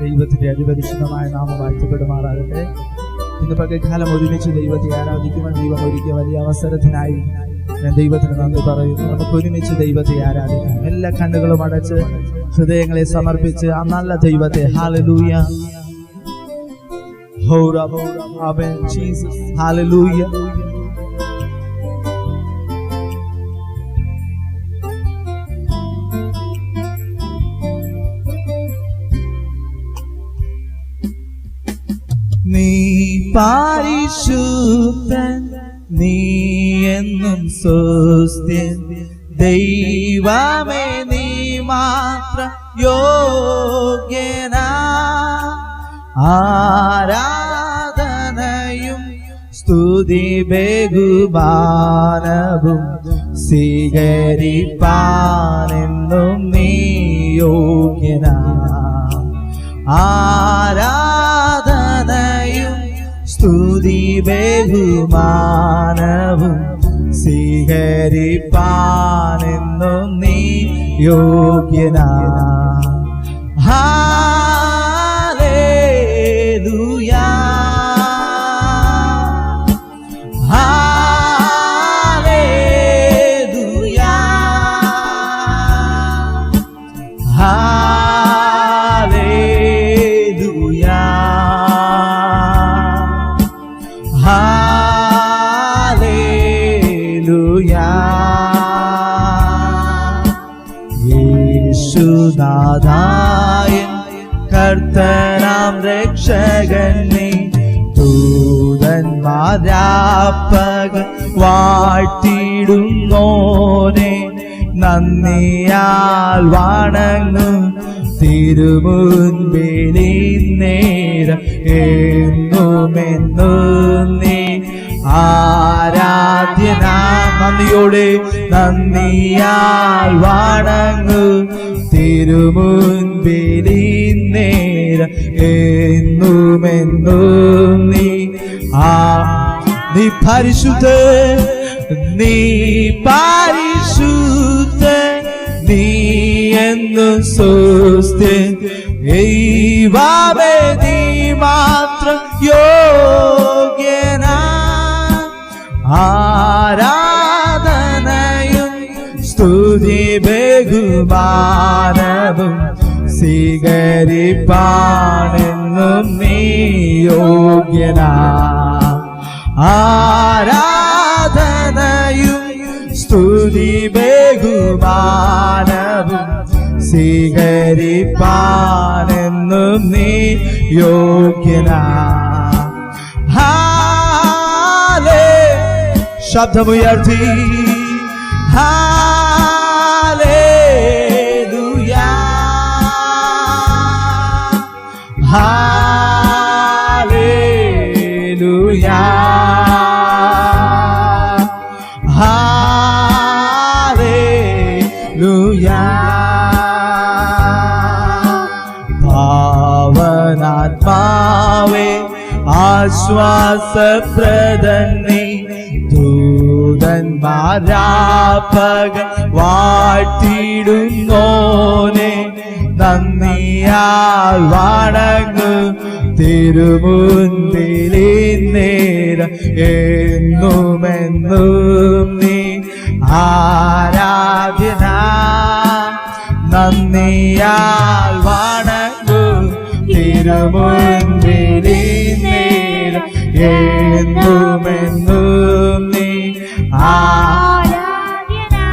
ദൈവത്തിന്റെ അതിപരിശുദ്ധമായ നാമം വാഴ്ത്തപ്പെടുമാറാകട്ടെ. ഇന്ന് പകൽക്കാലം ഒരുമിച്ച് ദൈവത്തെ ആരാധിക്കുവാൻ ദൈവം ഒരുക്കിയ വലിയ അവസരത്തിനായി ഞാൻ ദൈവത്തിന് നന്ദി പറയുന്നു. നമുക്ക് ഒരുമിച്ച് ദൈവത്തെ ആരാധിക്കാം. എല്ലാ കണ്ണുകളും അടച്ച് ഹൃദയങ്ങളെ സമർപ്പിച്ച് ആ നല്ല ദൈവത്തെ ഹല്ലേലൂയ ആമേൻ ജീസസ് ഹല്ലേലൂയ. നീ പരിശുദ്ധൻ, നീ എന്നും സ്തുത്യൻ, ദൈവമേ നീ മാത്രം യോഗ്യനാ. ആരാധനയും സ്തുതി ബഹുമാനവും സ്വീകരിപ്പാനെന്നും നീ യോഗ്യനാ. ആരാധനയും സ്തുതി ബഹുമാനവും സ്വീകരിപ്പാനെന്നും നീ യോഗ്യനാ. Hallelujah hallelujah hallelujah hallelujah. യേശുനാഥായൻ കർത്തനാം രക്ഷകൻ നീ, ദൂതന്മാരാപ്പകൻ വാഴ്ത്തിടുന്നോനെ, നന്ദിയാൽ വണങ്ങും തിരുമുൻപിൽ നേരം എന്നുമെന്നും നീ ആരാധ്യനാ. നന്ദിയോടെ നന്ദിയാൽ വണങ്ങും തിരുമുൻപിൽ നേരം എന്നുമെന്നും നീ നീ പരിശുദ്ധൻ, നീ പരിശുദ്ധൻ, നീ എന്നും സ്തുത്യൻ, ദൈവമേ നീ മാത്രം യോഗ്യനാ. ആരാധനയും സ്തുതി ബഹുമാനവും സ്വീകരിപ്പാനെന്നും നീ യോഗ്യനാ. ആരാധനയും സ്തുതി ബഹുമാനവും സ്വീകരിപ്പാനെന്നും നീ യോഗ്യനാ. ശബ്ദമുയർത്തി ഹല്ലേലൂയ ഹല്ലേലൂയ ഹല്ലേലൂയ. പാവനാത്മാവേ ആശ്വാസപ്രദൻ നീ, ദൂതന്മാരാപ്പകൻ വാഴ്ത്തിടുന്നോനെ, നന്ദിയാൽ വണങ്ങും തിരുമുൻപിൽ നേരം എന്നുമെന്നും നീ ആരാധ്യനാ. നന്ദിയാൽ വണങ്ങും തിരുമുൻപിൽ നേരം എന്നുമെന്നും നീ ആരാധ്യനാ.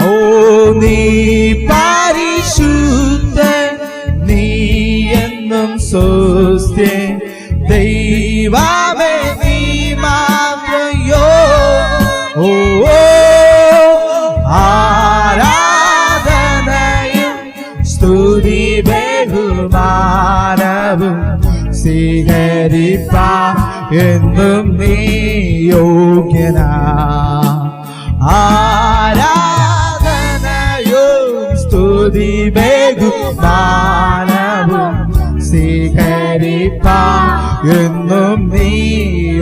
ഓ നീ പരിശുദ്ധൻ, നീ എന്നും സ്തുത്യൻ, ദൈവമേ നീ മാത്രം ആരാധനയും സ്തുതി ബഹുമാനവും സ്വീകരിപ്പാൻ എന്നും നീ യോഗ്യനാ. ആരാധനയും സ്തുതി ബഹുമാനവും സ്വീകരിപ്പാൻ എന്നും നീ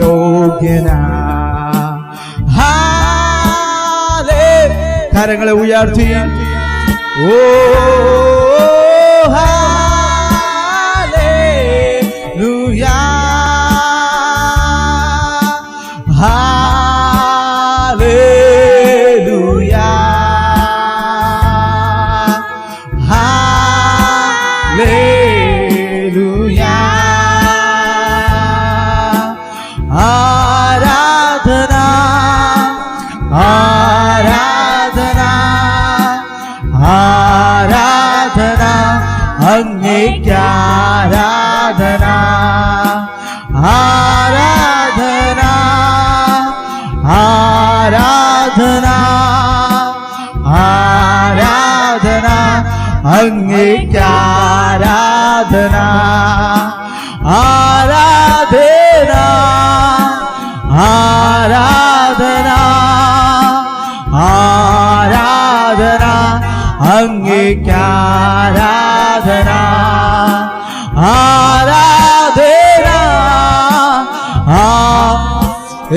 യോഗ്യനാ. കരങ്ങളെ ഉയർത്തി ഓ ഹല്ലേലൂയ ഹല്ലേലൂയാ. ആരാധന ആരാധന ആരാധന അങ്ങേയ്ക്ക് ആരാധന ആരാധന ആരാധന ആരാധന അങ്ങേയ്ക്ക് ആരാധന ആരാധന ആരാധന ആരാധന അങ്ങേയ്ക്ക് ആരാധന ആരാധന.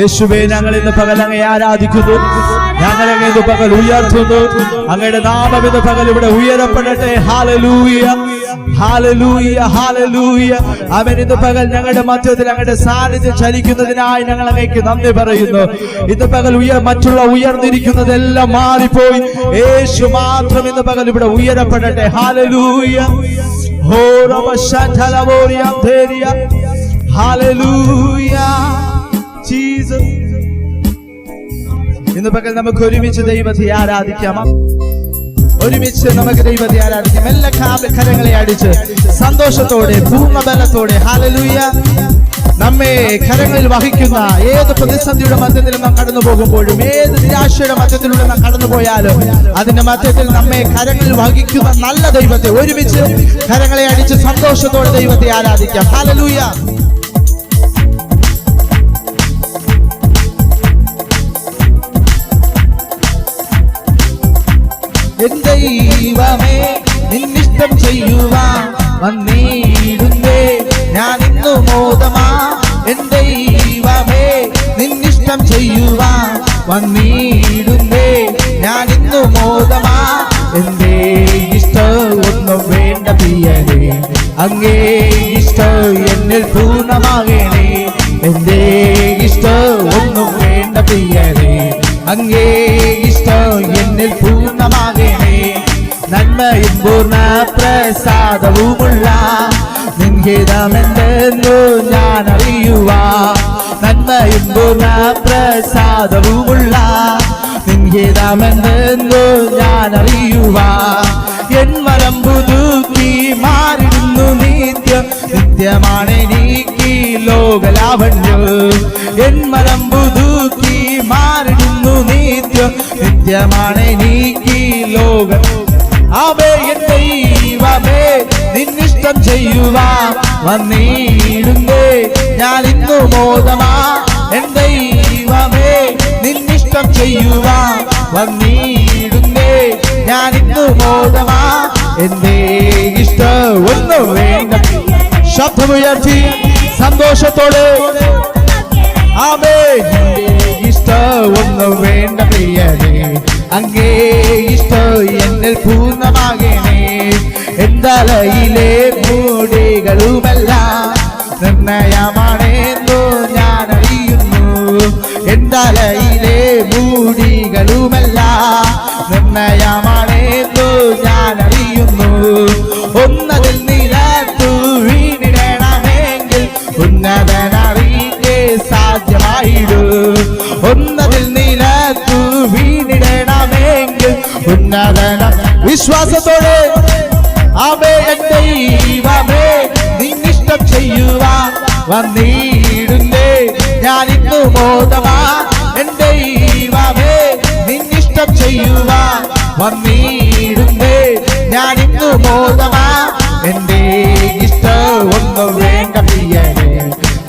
യേശുവേ, ഞങ്ങൾ ഇന്ന് പകൽ അങ്ങേ ആരാധിക്കുന്നു, ഞങ്ങൾ അങ്ങ് ഇന്ന് പകൽ ഉയർത്തുന്നു. അങ്ങയുടെ നാമം ഇന്ന് പകൽ ഇവിടെ ഉയരപ്പെടട്ടെ. Hallelujah hallelujah hallelujah. അവൻ ഇന്ന് പകൽ ഞങ്ങളുടെ മധ്യത്തിൽ അങ്ങയുടെ സാന്നിധ്യം ചലിക്കുന്നതിനായി ഞങ്ങൾ അങ്ങേക്ക് നന്ദി പറയുന്നു. ഇന്ന് പകൽ മറ്റുള്ള ഉയർന്നിരിക്കുന്നതെല്ലാം മാറിപ്പോയി യേശു മാത്രം ഇന്ന് പകൽ ഇവിടെ ഉയരപ്പെടട്ടെ. ഹല്ലേലൂയ. ഹോ റബശതലവോരിയ തേരിയ. Hallelujah Jesus. ഇന്ന് പകൽ നമുക്ക് ഒരുമിച്ച് ദൈവത്തെ ആരാധിക്കാം. ഒരുമിച്ച് നമുക്ക് ദൈവത്തെ ആരാധിക്കാം. എല്ലാ കരങ്ങളെ അടിച്ച് സന്തോഷത്തോടെ പൂർണ്ണബലത്തോടെ ഹല്ലേലൂയ. നമ്മെ കരങ്ങളിൽ വഹിക്കുന്ന ഏത് പ്രതിസന്ധിയുടെ മധ്യത്തിൽ നാം കടന്നു പോകുമ്പോഴും, ഏത് നിരാശയുടെ മധ്യത്തിലൂടെ നാം കടന്നു പോയാലും, അതിന്റെ മധ്യത്തിൽ നമ്മെ കരങ്ങളിൽ വഹിക്കുന്ന നല്ല ദൈവത്തെ ഒരുമിച്ച് കരങ്ങളെ അടിച്ച് സന്തോഷത്തോടെ ദൈവത്തെ ആരാധിക്കാം. ഹല്ലേലൂയ. ദൈവമേ, നിന്നിഷ്ടം ചെയ്യുവാൻ വന്നിടുന്നേ ഞാൻ ഇന്നു മോദമാ. ദൈവമേ, നിന്നിഷ്ടം ചെയ്യുവാൻ വന്നിടുന്നേ ഞാൻ ഇന്നു മോദമാ. എന്റെ ഇഷ്ടം ഒന്നും വേണ്ട പ്രിയനേ, അങ്ങേ ഇഷ്ടം എന്നിൽ പൂർണ്ണമാകണേ. എന്റെ ഇഷ്ടം ഒന്നും വേണ്ട പ്രിയനേ, അങ്ങേ ഇഷ്ടം എന്നിൽ പൂർണ്ണമാകണേ. നന്മയും പൂർണ്ണ പ്രസാദവുമുള്ള നിൻഹിതമെന്തെന്നു ഞാൻ അറിയുവാ. നന്മയും പൂർണ്ണ പ്രസാദവുമുള്ള നിൻഹിതമെന്തെന്നു ഞാൻ അറിയുവാ. എൻ വരമ്പു തൂക്കി മാറിടുന്നു നിത്യം, നിത്യമാണെനിക്ക് ലോകലാവണ്യം. എൻ വരമ്പു തൂക്കി മാറിടുന്നു നിത്യം, നിത്യമാണെനിക്ക് ലോക. അവേ എൻ ദൈവമേ, നിന്നിഷ്ടം ചെയ്യുവാൻ വന്നിടുന്നേ ഞാൻ ഇന്നു മോദമാ. എൻ ദൈവമേ, നിന്നിഷ്ടം ചെയ്യുവാൻ വന്നിടുന്നേ ഞാൻ ഇന്നു മോദമാ. എന്റെ ഇഷ്ടം ഒന്നും വേണ്ട. ശബ്ദമുയർത്തി സന്തോഷത്തോടെ ആമേ. ഇഷ്ടം ഒന്നും വേണ്ട പ്രിയനേ, അങ്ങേ ഇഷ്ടം എന്നിൽ പൂർണ്ണമാകണേ. എന്തലയിലെ മൂടികളുമെല്ലാം നിർണയമാണെന്നു ഞാൻ അറിയുന്നു. എന്തലയിലെ മൂടികളുമെല്ലാം നിർണയമാണെന്നു ഞാൻ അറിയുന്നു. ഒന്നതിൽ നിലത്തു വീണിടണമെങ്കിൽ ഉന്നതനറിയിക്കേ സാധ്യമായിടും. ഒന്നതിൽ നിലത്തു വീണിടണമെങ്കിൽ ഉന്നതന. വിശ്വാസത്തോടെ ആമേ. ദൈവമേ, നിന്നിഷ്ടം ചെയ്യുവാൻ വന്നിടുന്നേ ഞാൻ ഇന്നു മോദമാ. ദൈവമേ, നിന്നിഷ്ടം ചെയ്യുവാൻ വന്നിടുന്നേ ഞാൻ ഇന്നു മോദമാ. എന്റെ ഇഷ്ടം ഒന്നും വേണ്ട പ്രിയനേ,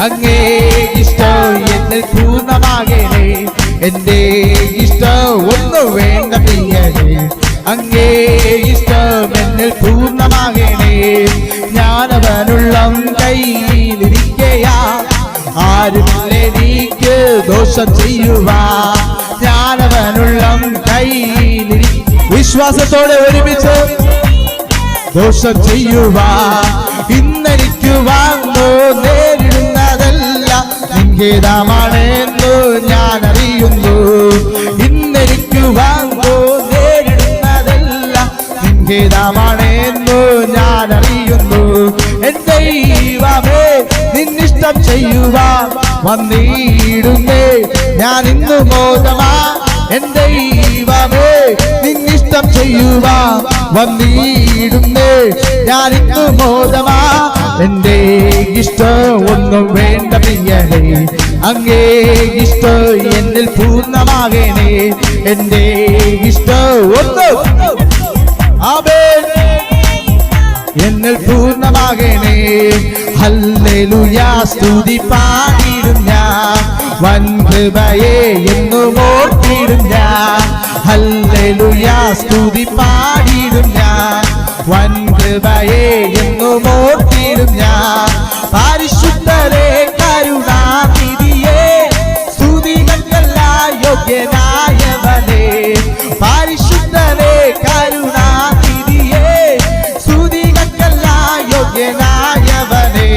അങ്ങേ ഇഷ്ടം എന്നിൽ പൂർണ്ണമാകണേ. എന്റെ ഇഷ്ടം ഒന്നും വേണ്ട പ്രിയനേ, അങ്ങേ ഇഷ്ടം എന്നിൽ പൂർണ്ണമാകണേ. ഞാനവനുള്ള കയ്യിലിരിക്കയാ, ആരുമില്ലെനിക്ക് ദോഷം ചെയ്യുവാ. ഞാനവനുള്ള കയ്യിലിരി. വിശ്വാസത്തോടെ ഒരുമിച്ച് ദോഷം ചെയ്യുവാ. ഇന്നെനിക്ക് വാങ്ങോ നേരിടുന്നതല്ല നിൻഹിതമാണെന്നു ഞാൻ അറിയുന്നു. ഇന്നെനിക്ക് വാങ്ങോ നേരിടുന്നതല്ല നിൻഹിതമാണെന്നു ഞാൻ അറിയുന്നു. വന്നിടുന്നേ ഞാൻ ഇന്നു മോദമാ എന്റെ ദൈവമേ നിന്നിഷ്ടം ചെയ്യുവാ വന്നിടുന്നേ ഞാൻ ഇന്നു മോദമാ എന്റെ ഇഷ്ടം ഒന്നും വേണ്ട പ്രിയനേ അങ്ങേ ഇഷ്ടം എന്നിൽ പൂർണ്ണമാകണേ എന്റെ ഇഷ്ടം ഒന്നും എന്നിൽ പൂർണ്ണമാകണേ ഹല്ലേലൂയ സ്തുതി പാടിടും ഞാൻ വൻകൃപയെ എന്നും ഓർത്തിടും ഞാൻ ഹല്ലേലൂയ സ്തുതി പാടിടും ഞാൻ വൻകൃപയെ എന്നും ഓർത്തിടും ഞാൻ പരിശുദ്ധരേ കരുണാനിധിയേ സ്തുതികൾക്കെല്ലാം യോഗ്യനായവനേ പരിശുദ്ധരേ കരുണാനിധിയേ സ്തുതികൾക്കെല്ലാം യോഗ്യനായവനേ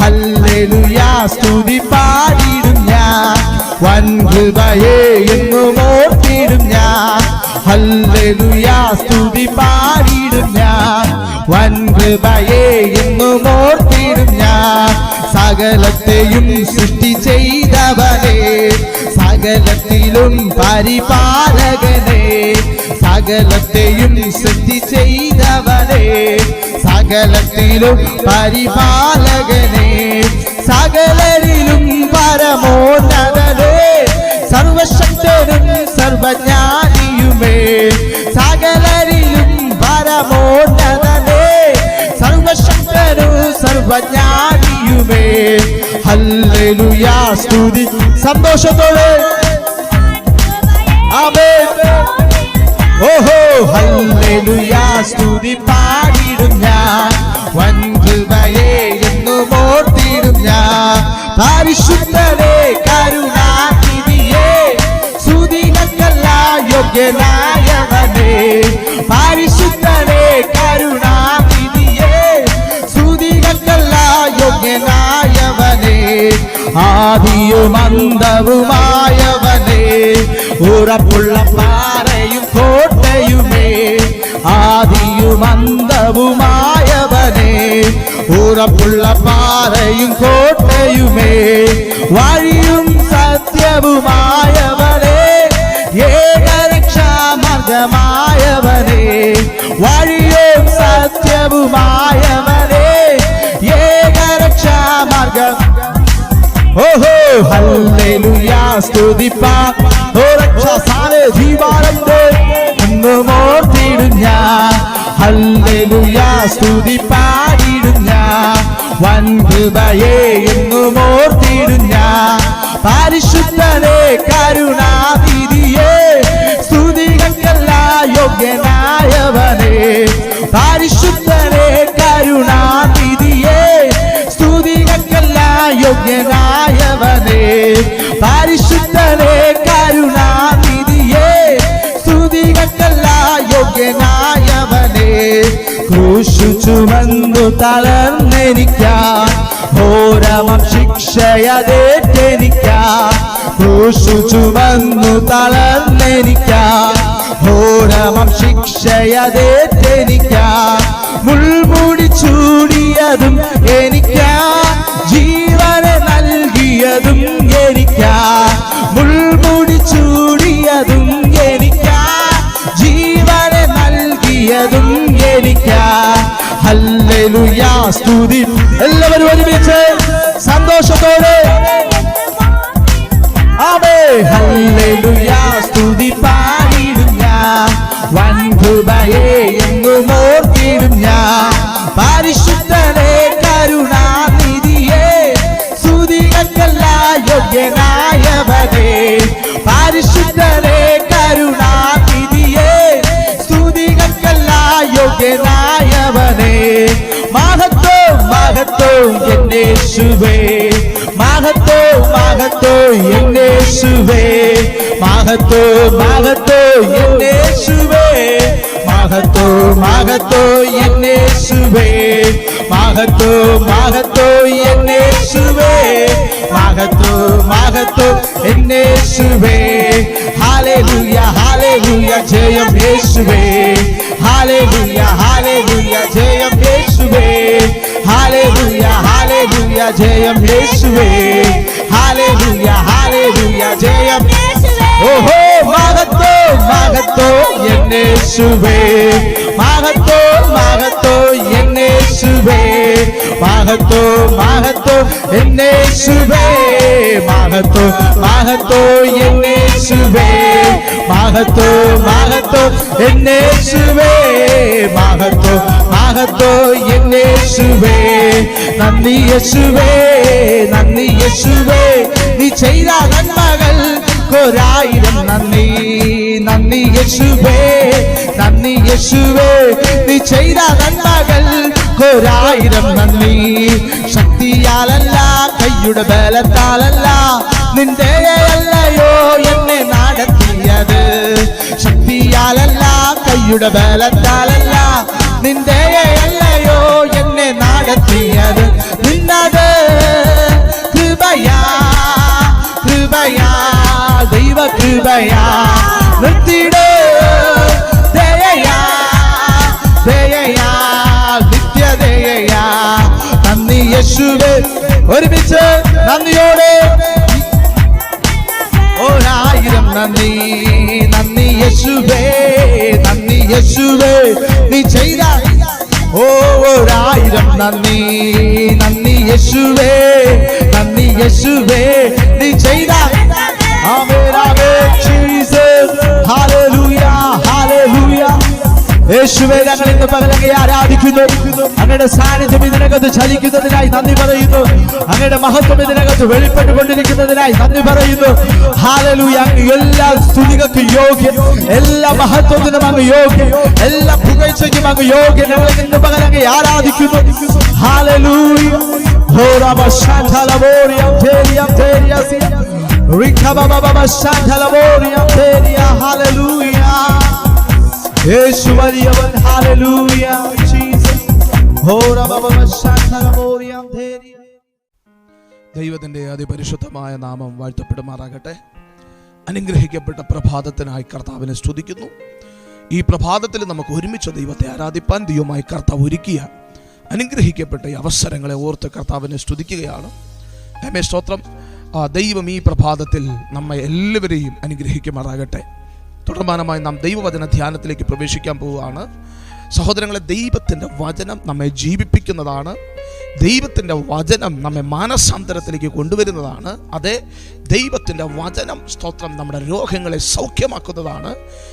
ഹല്ലേലൂയ സ്തുതി പാടിടും ഞാൻ വൻകൃപയെ എന്നും ഓർത്തിടും ഞാൻ ഹല്ലേലൂയ സ്തുതി പാടിടും ഞാൻ വൻകൃപയെ എന്നും ഓർത്തിടും ഞാൻ സകലത്തെയും സൃഷ്ടി ചെയ്തവനേ സകലത്തിലും പരിപാലകനേ സകലത്തെയും സൃഷ്ടി ചെയ്തവനേ സകലത്തിലും പരിപാലകനേ സകലരിലും പരമോന്നതനേ സർവശക്തനും സർവജ്ഞാനിയുമേ സകലരിലും പരമോന്നതനേ സർവശക്തനും സർവജ്ഞാനിയുമേ ഹല്ലേലൂയ സ്തുതി സന്തോഷത്തോടെ ആമേൻ ഓഹോ ഹല്ലേലൂയ സ്തുതി പാടിടും ഞാൻ വൻകൃപയെ എന്നും ഓർത്തിടും ഞാൻ പരിശുദ്ധരേ കരുണാനിധിയേ സ്തുതികൾക്കെല്ലാം യോഗ്യനായവനേ പരിശുദ്ധരേ കരുണാനിധിയേ സ്തുതികൾക്കെല്ലാം യോഗ്യനായവനേ ആദിയും അന്തവുമായവനേ ഉറപ്പുള്ള പാറയും കോട്ടയുമേ ആദിയും അന്തവുമായവനേ ഉറപ്പുള്ള പാറയും കോട്ടയുമേ വഴിയും സത്യവുമായവനേ ഏകരക്ഷാമാർഗമായവനേ വഴിയും സത്യവുമായവനേ ഏകരക്ഷാമാർഗം ഓഹോ ഹല്ലേലൂയ സ്തുതിപ്പാ ഓ രക്ഷാസാനെ ജീവാനന്ദേ എന്നും ഓർത്തിടും ഞാൻ ഹല്ലേലൂയ സ്തുതി പാടിടും ഞാൻ വൻകൃപയെ എന്നും ഓർത്തിടും ഞാൻ പരിശുദ്ധരേ കരുണാനിധിയേ സ്തുതികൾക്കെല്ലാം യോഗ്യനായവനേ പരിശുദ്ധരേ കരുണാനിധിയേ സ്തുതികൾക്കെല്ലാം യോഗ്യനായവനേ പരിശുദ്ധരേ കരുണാനിധിയേ സ്തുതികൾക്കെല്ലാം യോഗ്യനായവനേ ക്രൂശു ചുമന്നു തളർന്നെനിക്കാൻ ഘോരമം ശിക്ഷയതേറ്റെനിക്കാൻ ക്രൂശു ചുമന്നു തളർന്നെനിക്കാൻ ഘോരമം ശിക്ഷയതേറ്റെനിക്കാൻ മുൾമുടി ചൂടിയതും എനിക്കാ ജീവനെ നൽകിയതും എനിക്കാ മുൾമുടി ചൂടിയതും എനിക്കാ ജീവനെ നൽകിയതും എനിക്കാ ഹല്ലേലൂയ സ്തുതി എല്ലാവരും ഒരുമിച്ച് സന്തോഷത്തോടെ ആമേൻ ഹല്ലേലൂയ സ്തുതി പാടിടും ഞാൻ വൻകൃപയെ എന്നും ഓർത്തിടും ഞാൻ പരിശുദ്ധരേ കരുണാനിധിയേ സ്തുതികൾക്കെല്ലാം യോഗ്യനായവനേ പരിശുദ്ധരേ കരുണാനിധിയേ സ്തുതികൾക്കെല്ലാം യോഗ്യനായവനേ മഹത്വം മഹത്വം എന്നേശുവേ മഹത്വം മഹത്വം എന്നേശുവേ മഹത്വം മഹത്വം എന്നേശുവേ മഹത്വം മഹത്വം എന്നേശുവേ മഹത്വം മഹത്വം എന്നേശുവേ മഹത്വം മഹത്വം എന്നേശുവേ ഹല്ലേലൂയ ഹല്ലേലൂയ ജയം യേശുവേ ഹല്ലേലൂയ ഹല്ലേലൂയ ജയം യേശുവേ ഹല്ലേലൂയ ഹല്ലേലൂയ ജയം യേശുവേ ഹാലേലൂയ ഹാലേലൂയ ജയം. ഓഹോ മഹത്തോ മഹത്തോ എന്നേശുവേ, മഹത്തോ മഹത്തോ എന്നേശുവേ, മഹത്തോ മഹത്തോ എന്നേശുവേ, മഹത്തോ മഹത്തോ എന്നേശുവേ, മഹത്തോ മഹത്തോ എന്നേശുവേ, മഹത്തോ മഹത്തോ എന്നേശുവേ. നന്ദി യേശുവേ, നന്ദി യേശുവേ, നീ ചെയ്ത നന്മകൾ ഒരായിരം നന്ദി. നന്ദി യേശുവേ, നന്ദി യേശുവേ, നീ ചെയ്ത നന്മകൾ ഒരായിരം നന്ദി. ശക്തിയാലല്ല, കയ്യുടെ ബലത്താലല്ല, നിന്റെ അല്ലയോ എന്നെ നടത്തിയത്. ശക്തിയാലല്ല, കയ്യുടെ ബലത്താലല്ല, നിന്റെ അല്ലയോ എന്നെ നടത്തിയത്. നിന്നത് കൃപയാ, കൃപയാ, ദൈവ കൃപയാ. നിർത്തിയിട് ദയയാ, ദയയാ, നിത്യദയയാ. നന്ദി യേശുവേ, ഒരുമിച്ച് നന്ദിയോടെ ഒരായിരം നന്ദി. നന്ദി യേശുവേ, നന്ദി യേശുവേ, നീ ചെയ്ത ഒരായിരം നന്ദി. നന്ദി യേശുവേ, നന്ദി യേശുവേ, നീ ചെയ്ത. ആമേൻ ആമേൻ ജീസസ്, ഹല്ലേലൂയ ഹല്ലേലൂയ. യേശുവേ, ഞങ്ങൾ ഇന്ന് പകലങ്ങേ ആരാധിക്കുന്നു. അങ്ങയുടെ സാന്നിധ്യം ഇതിനകത്ത് ചലിക്കുന്നതിനായി നന്ദി പറയുന്നു. അങ്ങയുടെ മഹത്വം ഇതിനകത്ത് വെളിപ്പെട്ടുകൊണ്ടിരിക്കുന്നതിനായി നന്ദി പറയുന്നു. ഹല്ലേലൂയ. അങ്ങ് എല്ലാ സ്തുതികൾക്കും യോഗ്യൻ, എല്ലാ മഹത്വത്തിനും അങ്ങ് യോഗ്യൻ, എല്ലാ പുകഴ്ചയ്ക്കും അങ്ങ് യോഗ്യൻ. ഞങ്ങൾ ഇന്ന് പകലങ്ങേ ആരാധിക്കുന്നു. ഹല്ലേലൂയ. യേശു വലിയവൻ. Hallelujah Jesus. ദൈവത്തിന്റെ അതിപരിശുദ്ധമായ നാമം വാഴ്ത്തപ്പെടുമാറാകട്ടെ. അനുഗ്രഹിക്കപ്പെട്ട പ്രഭാതത്തിനായി കർത്താവിനെ സ്തുതിക്കുന്നു. ഈ പ്രഭാതത്തിൽ നമുക്ക് ഒരുമിച്ച് ദൈവത്തെ ആരാധിപ്പാൻ ദൈവമായി കർത്താവ് ഒരുക്കിയ അനുഗ്രഹിക്കപ്പെട്ട ഈ അവസരങ്ങളെ ഓർത്ത് കർത്താവിനെ സ്തുതിക്കുകയാണ്. ആമേൻ സ്തോത്രം. ദൈവം ഈ പ്രഭാതത്തിൽ നമ്മെ എല്ലാവരെയും അനുഗ്രഹിക്കുമാറാകട്ടെ. തുടർമാനമായി നാം ദൈവവചന ധ്യാനത്തിലേക്ക് പ്രവേശിക്കാൻ പോവുകയാണ്. സഹോദരങ്ങളെ, ദൈവത്തിൻ്റെ വചനം നമ്മെ ജീവിപ്പിക്കുന്നതാണ്. ദൈവത്തിൻ്റെ വചനം നമ്മെ മാനസാന്തരത്തിലേക്ക് കൊണ്ടുവരുന്നതാണ്. അതെ, ദൈവത്തിൻ്റെ വചനം സ്തോത്രം നമ്മുടെ രോഗങ്ങളെ സൗഖ്യമാക്കുന്നതാണ്.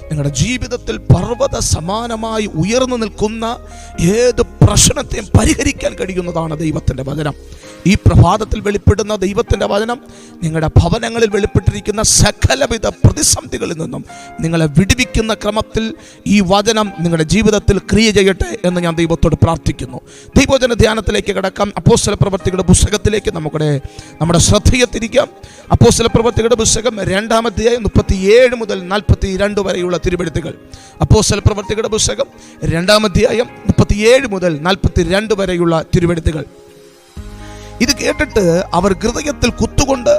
നിങ്ങളുടെ ജീവിതത്തിൽ പർവ്വത സമാനമായി ഉയർന്നു നിൽക്കുന്ന ഏത് പ്രശ്നത്തെയും പരിഹരിക്കാൻ കഴിയുന്നതാണ് ദൈവത്തിൻ്റെ വചനം. ഈ പ്രഭാതത്തിൽ വെളിപ്പെടുന്ന ദൈവത്തിൻ്റെ വചനം നിങ്ങളുടെ ഭവനങ്ങളിൽ വെളിപ്പെട്ടിരിക്കുന്ന സകലവിധ പ്രതിസന്ധികളിൽ നിന്നും നിങ്ങളെ വിടുവിക്കുന്ന ക്രമത്തിൽ ഈ വചനം നിങ്ങളുടെ ജീവിതത്തിൽ ക്രിയ ചെയ്യട്ടെ എന്ന് ഞാൻ ദൈവത്തോട് പ്രാർത്ഥിക്കുന്നു. ദൈവവചന ധ്യാനത്തിലേക്ക് കിടക്കാം. അപ്പോസ്തലപ്രവൃത്തികളുടെ പുസ്തകത്തിലേക്ക് നമ്മുടെ ശ്രദ്ധയെ തിരിക്കാം. അപ്പോസ്തലപ്രവൃത്തികളുടെ പുസ്തകം 2-ാം അധ്യായം 37 മുതൽ 42 വരെയുള്ള തിരുവെഴുത്തുകൾ. അപ്പോസ്തലപ്രവൃത്തികളുടെ പുസ്തകം 2-ാം അധ്യായം 37 മുതൽ 42 വരെയുള്ള തിരുവെഴുത്തുകൾ. ഇത് കേട്ടിട്ട് അവർ ഹൃദയത്തിൽ കുത്തുകൊണ്ട്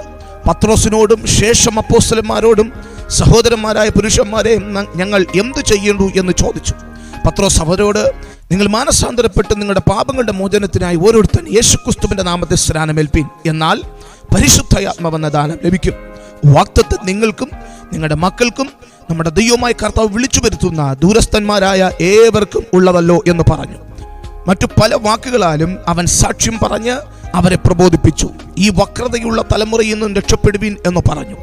പത്രോസിനോടും ശേഷം അപ്പോസ്തലന്മാരോടും, സഹോദരന്മാരായ പുരുഷന്മാരെ, ഞങ്ങൾ എന്തു ചെയ്യേണ്ടു എന്ന് ചോദിച്ചു. പത്രോസ് അവരോട്, നിങ്ങൾ മാനസാന്തരപ്പെട്ട് നിങ്ങളുടെ പാപങ്ങളുടെ മോചനത്തിനായി ഓരോരുത്തൻ യേശുക്രിസ്തുവിന്റെ നാമത്തിൽ സ്നാനമേൽപ്പീൻ, എന്നാൽ പരിശുദ്ധാത്മാവെന്ന ദാനം ലഭിക്കും. വാഗ്ദത്തം നിങ്ങൾക്കും നിങ്ങളുടെ മക്കൾക്കും നമ്മുടെ ദൈവമായ കർത്താവ് വിളിച്ചു വരുത്തുന്ന ദൂരസ്ഥന്മാരായ ഏവർക്കും ഉള്ളതല്ലോ എന്ന് പറഞ്ഞു. മറ്റു പല വാക്കുകളാലും അവൻ സാക്ഷ്യം പറഞ്ഞ് അവരെ പ്രബോധിപ്പിച്ചു. ഈ വക്രതയുള്ള തലമുറയിൽ നിന്നും രക്ഷപ്പെടുവീൻ എന്ന് പറഞ്ഞു.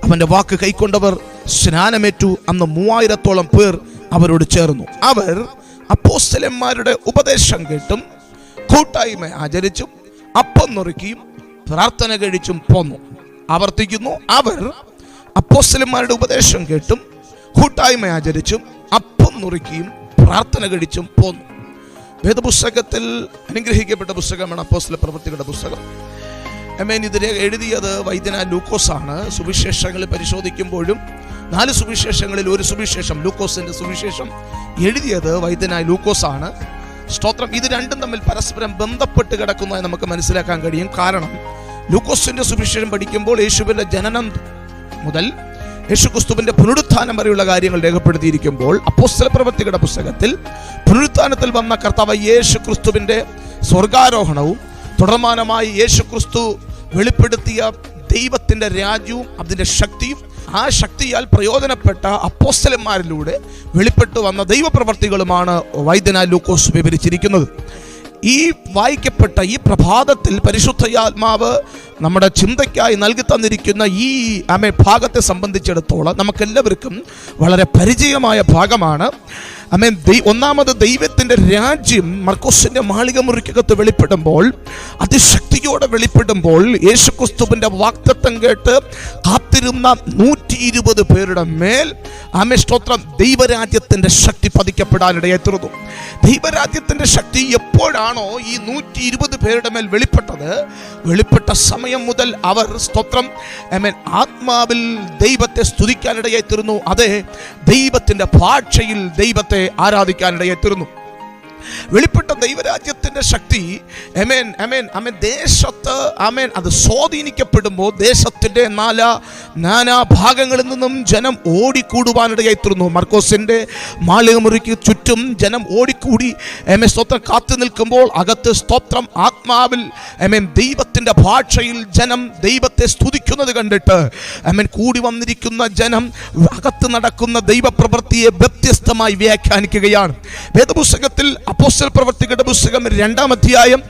അവന്റെ വാക്ക് കൈക്കൊണ്ടവർ സ്നാനമേറ്റു. അന്ന് 3000-ഓളം പേർ അവരോട് ചേർന്നു. അവർ അപ്പോസ്തലന്മാരുടെ ഉപദേശം കേട്ടും കൂട്ടായ്മ ആചരിച്ചും അപ്പം നുറുക്കിയും പ്രാർത്ഥന കഴിച്ചും പോന്നു. ആവർത്തിക്കുന്നു, അവർ അപ്പോസ്തലന്മാരുടെ ഉപദേശം കേട്ടും കൂട്ടായ്മ ആചരിച്ചും അപ്പം നുറുക്കിയും പ്രാർത്ഥന കഴിച്ചും പോന്നു. വേദപുസ്തകത്തിൽ അനുഗ്രഹിക്കപ്പെട്ട പുസ്തകമാണ് അപ്പോസ്തലപ്രവൃത്തികളുടെ പുസ്തകം. ഇതിനെ എഴുതിയത് വൈദ്യനായ ലൂക്കോസാണ്. സുവിശേഷങ്ങൾ പരിശോധിക്കുമ്പോഴും 4 സുവിശേഷങ്ങളിൽ ഒരു സുവിശേഷം, ലൂക്കോസിന്റെ സുവിശേഷം, എഴുതിയത് വൈദ്യനായ ലൂക്കോസാണ്. സ്തോത്രം. ഇത് രണ്ടും തമ്മിൽ പരസ്പരം ബന്ധപ്പെട്ട് കിടക്കുന്നതായി നമുക്ക് മനസ്സിലാക്കാൻ കഴിയും. കാരണം ലൂക്കോസിന്റെ സുവിശേഷം പഠിക്കുമ്പോൾ യേശുവിന്റെ ജനനം മുതൽ യേശുക്രിസ്തുവിന്റെ പുനരുത്ഥാനം വരെയുള്ള കാര്യങ്ങൾ രേഖപ്പെടുത്തിയിരിക്കുമ്പോൾ, അപ്പോസ്തലപ്രവൃത്തികളുടെ പുസ്തകത്തിൽ പുനരുത്ഥാനത്തിൽ വന്ന കർത്താവ് യേശുക്രിസ്തുവിന്റെ സ്വർഗാരോഹണവും തുടർമാനമായി യേശുക്രിസ്തു വെളിപ്പെടുത്തിയ ദൈവത്തിൻ്റെ രാജ്യവും അതിൻ്റെ ശക്തിയും ആ ശക്തിയാൽ പ്രയോജനപ്പെട്ട അപ്പോസ്തലന്മാരിലൂടെ വെളിപ്പെട്ടു വന്ന ദൈവപ്രവർത്തികളുമാണ് വൈദ്യനായ ലൂക്കോസ് വിവരിച്ചിരിക്കുന്നത്. ഈ വായിക്കപ്പെട്ട ഈ പ്രഭാതത്തിൽ പരിശുദ്ധാത്മാവ് നമ്മുടെ ചിന്തയ്ക്കായി നൽകി തന്നിരിക്കുന്ന ഈ ഭാഗത്തെ സംബന്ധിച്ചിടത്തോളം നമുക്കെല്ലാവർക്കും വളരെ പരിചയമായ ഭാഗമാണ്. ഒന്നാമത് ദൈവത്തിൻ്റെ രാജ്യം മർക്കോസിന്റെ മാളിക മുറിക്കകത്ത് വെളിപ്പെടുമ്പോൾ, അതിശക്തിയോടെ വെളിപ്പെടുമ്പോൾ, യേശുക്രിസ്തുവിന്റെ വാഗ്ദത്തം കേട്ട് കാത്തിരുന്ന 120 പേരുടെ മേൽ സ്തോത്രം ദൈവരാജ്യത്തിന്റെ ശക്തി പതിക്കപ്പെടാനിടയായി തീർന്നു. ദൈവരാജ്യത്തിന്റെ ശക്തി എപ്പോഴാണോ ഈ 120 പേരുടെ മേൽ വെളിപ്പെട്ടത്, വെളിപ്പെട്ട സമയം മുതൽ അവർ സ്തോത്രം ആത്മാവിൽ ദൈവത്തെ സ്തുതിക്കാനിടയായി തീർന്നു. അതെ, ദൈവത്തിന്റെ ഭാഷയിൽ ദൈവത്തെ ആരാധിക്കാനിടയായി തീർന്നു. വെളിപ്പെട്ട ദൈവരാജ്യത്തിന്റെ ശക്തി ദേശത്ത് അത് സ്വാധീനിക്കപ്പെടുമ്പോൾ ദേശത്തിന്റെ നാനാ ഭാഗങ്ങളിൽ നിന്നും ജനം ഓടിക്കൂടുവാനിടയായി തീർന്നു. മർക്കോസിന്റെ മാളിക മുറിക്ക് ചുറ്റും ജനം ഓടിക്കൂടി സ്തോത്രം കാത്തു നിൽക്കുമ്പോൾ അകത്ത് സ്തോത്രം ആത്മാവിൽ ദൈവത്തിന്റെ ഭാഷയിൽ ജനം ദൈവത്തെ സ്തുതിക്കുന്നത് കണ്ടിട്ട് കൂടി വന്നിരിക്കുന്ന ജനം അകത്ത് നടക്കുന്ന ദൈവപ്രവൃത്തിയെ വ്യത്യസ്തമായി വ്യാഖ്യാനിക്കുകയാണ്. വേദപുസ്തകത്തിൽ അപ്പോസ്തല പ്രവൃത്തികളുടെ പുസ്തകം 2-ാം അധ്യായം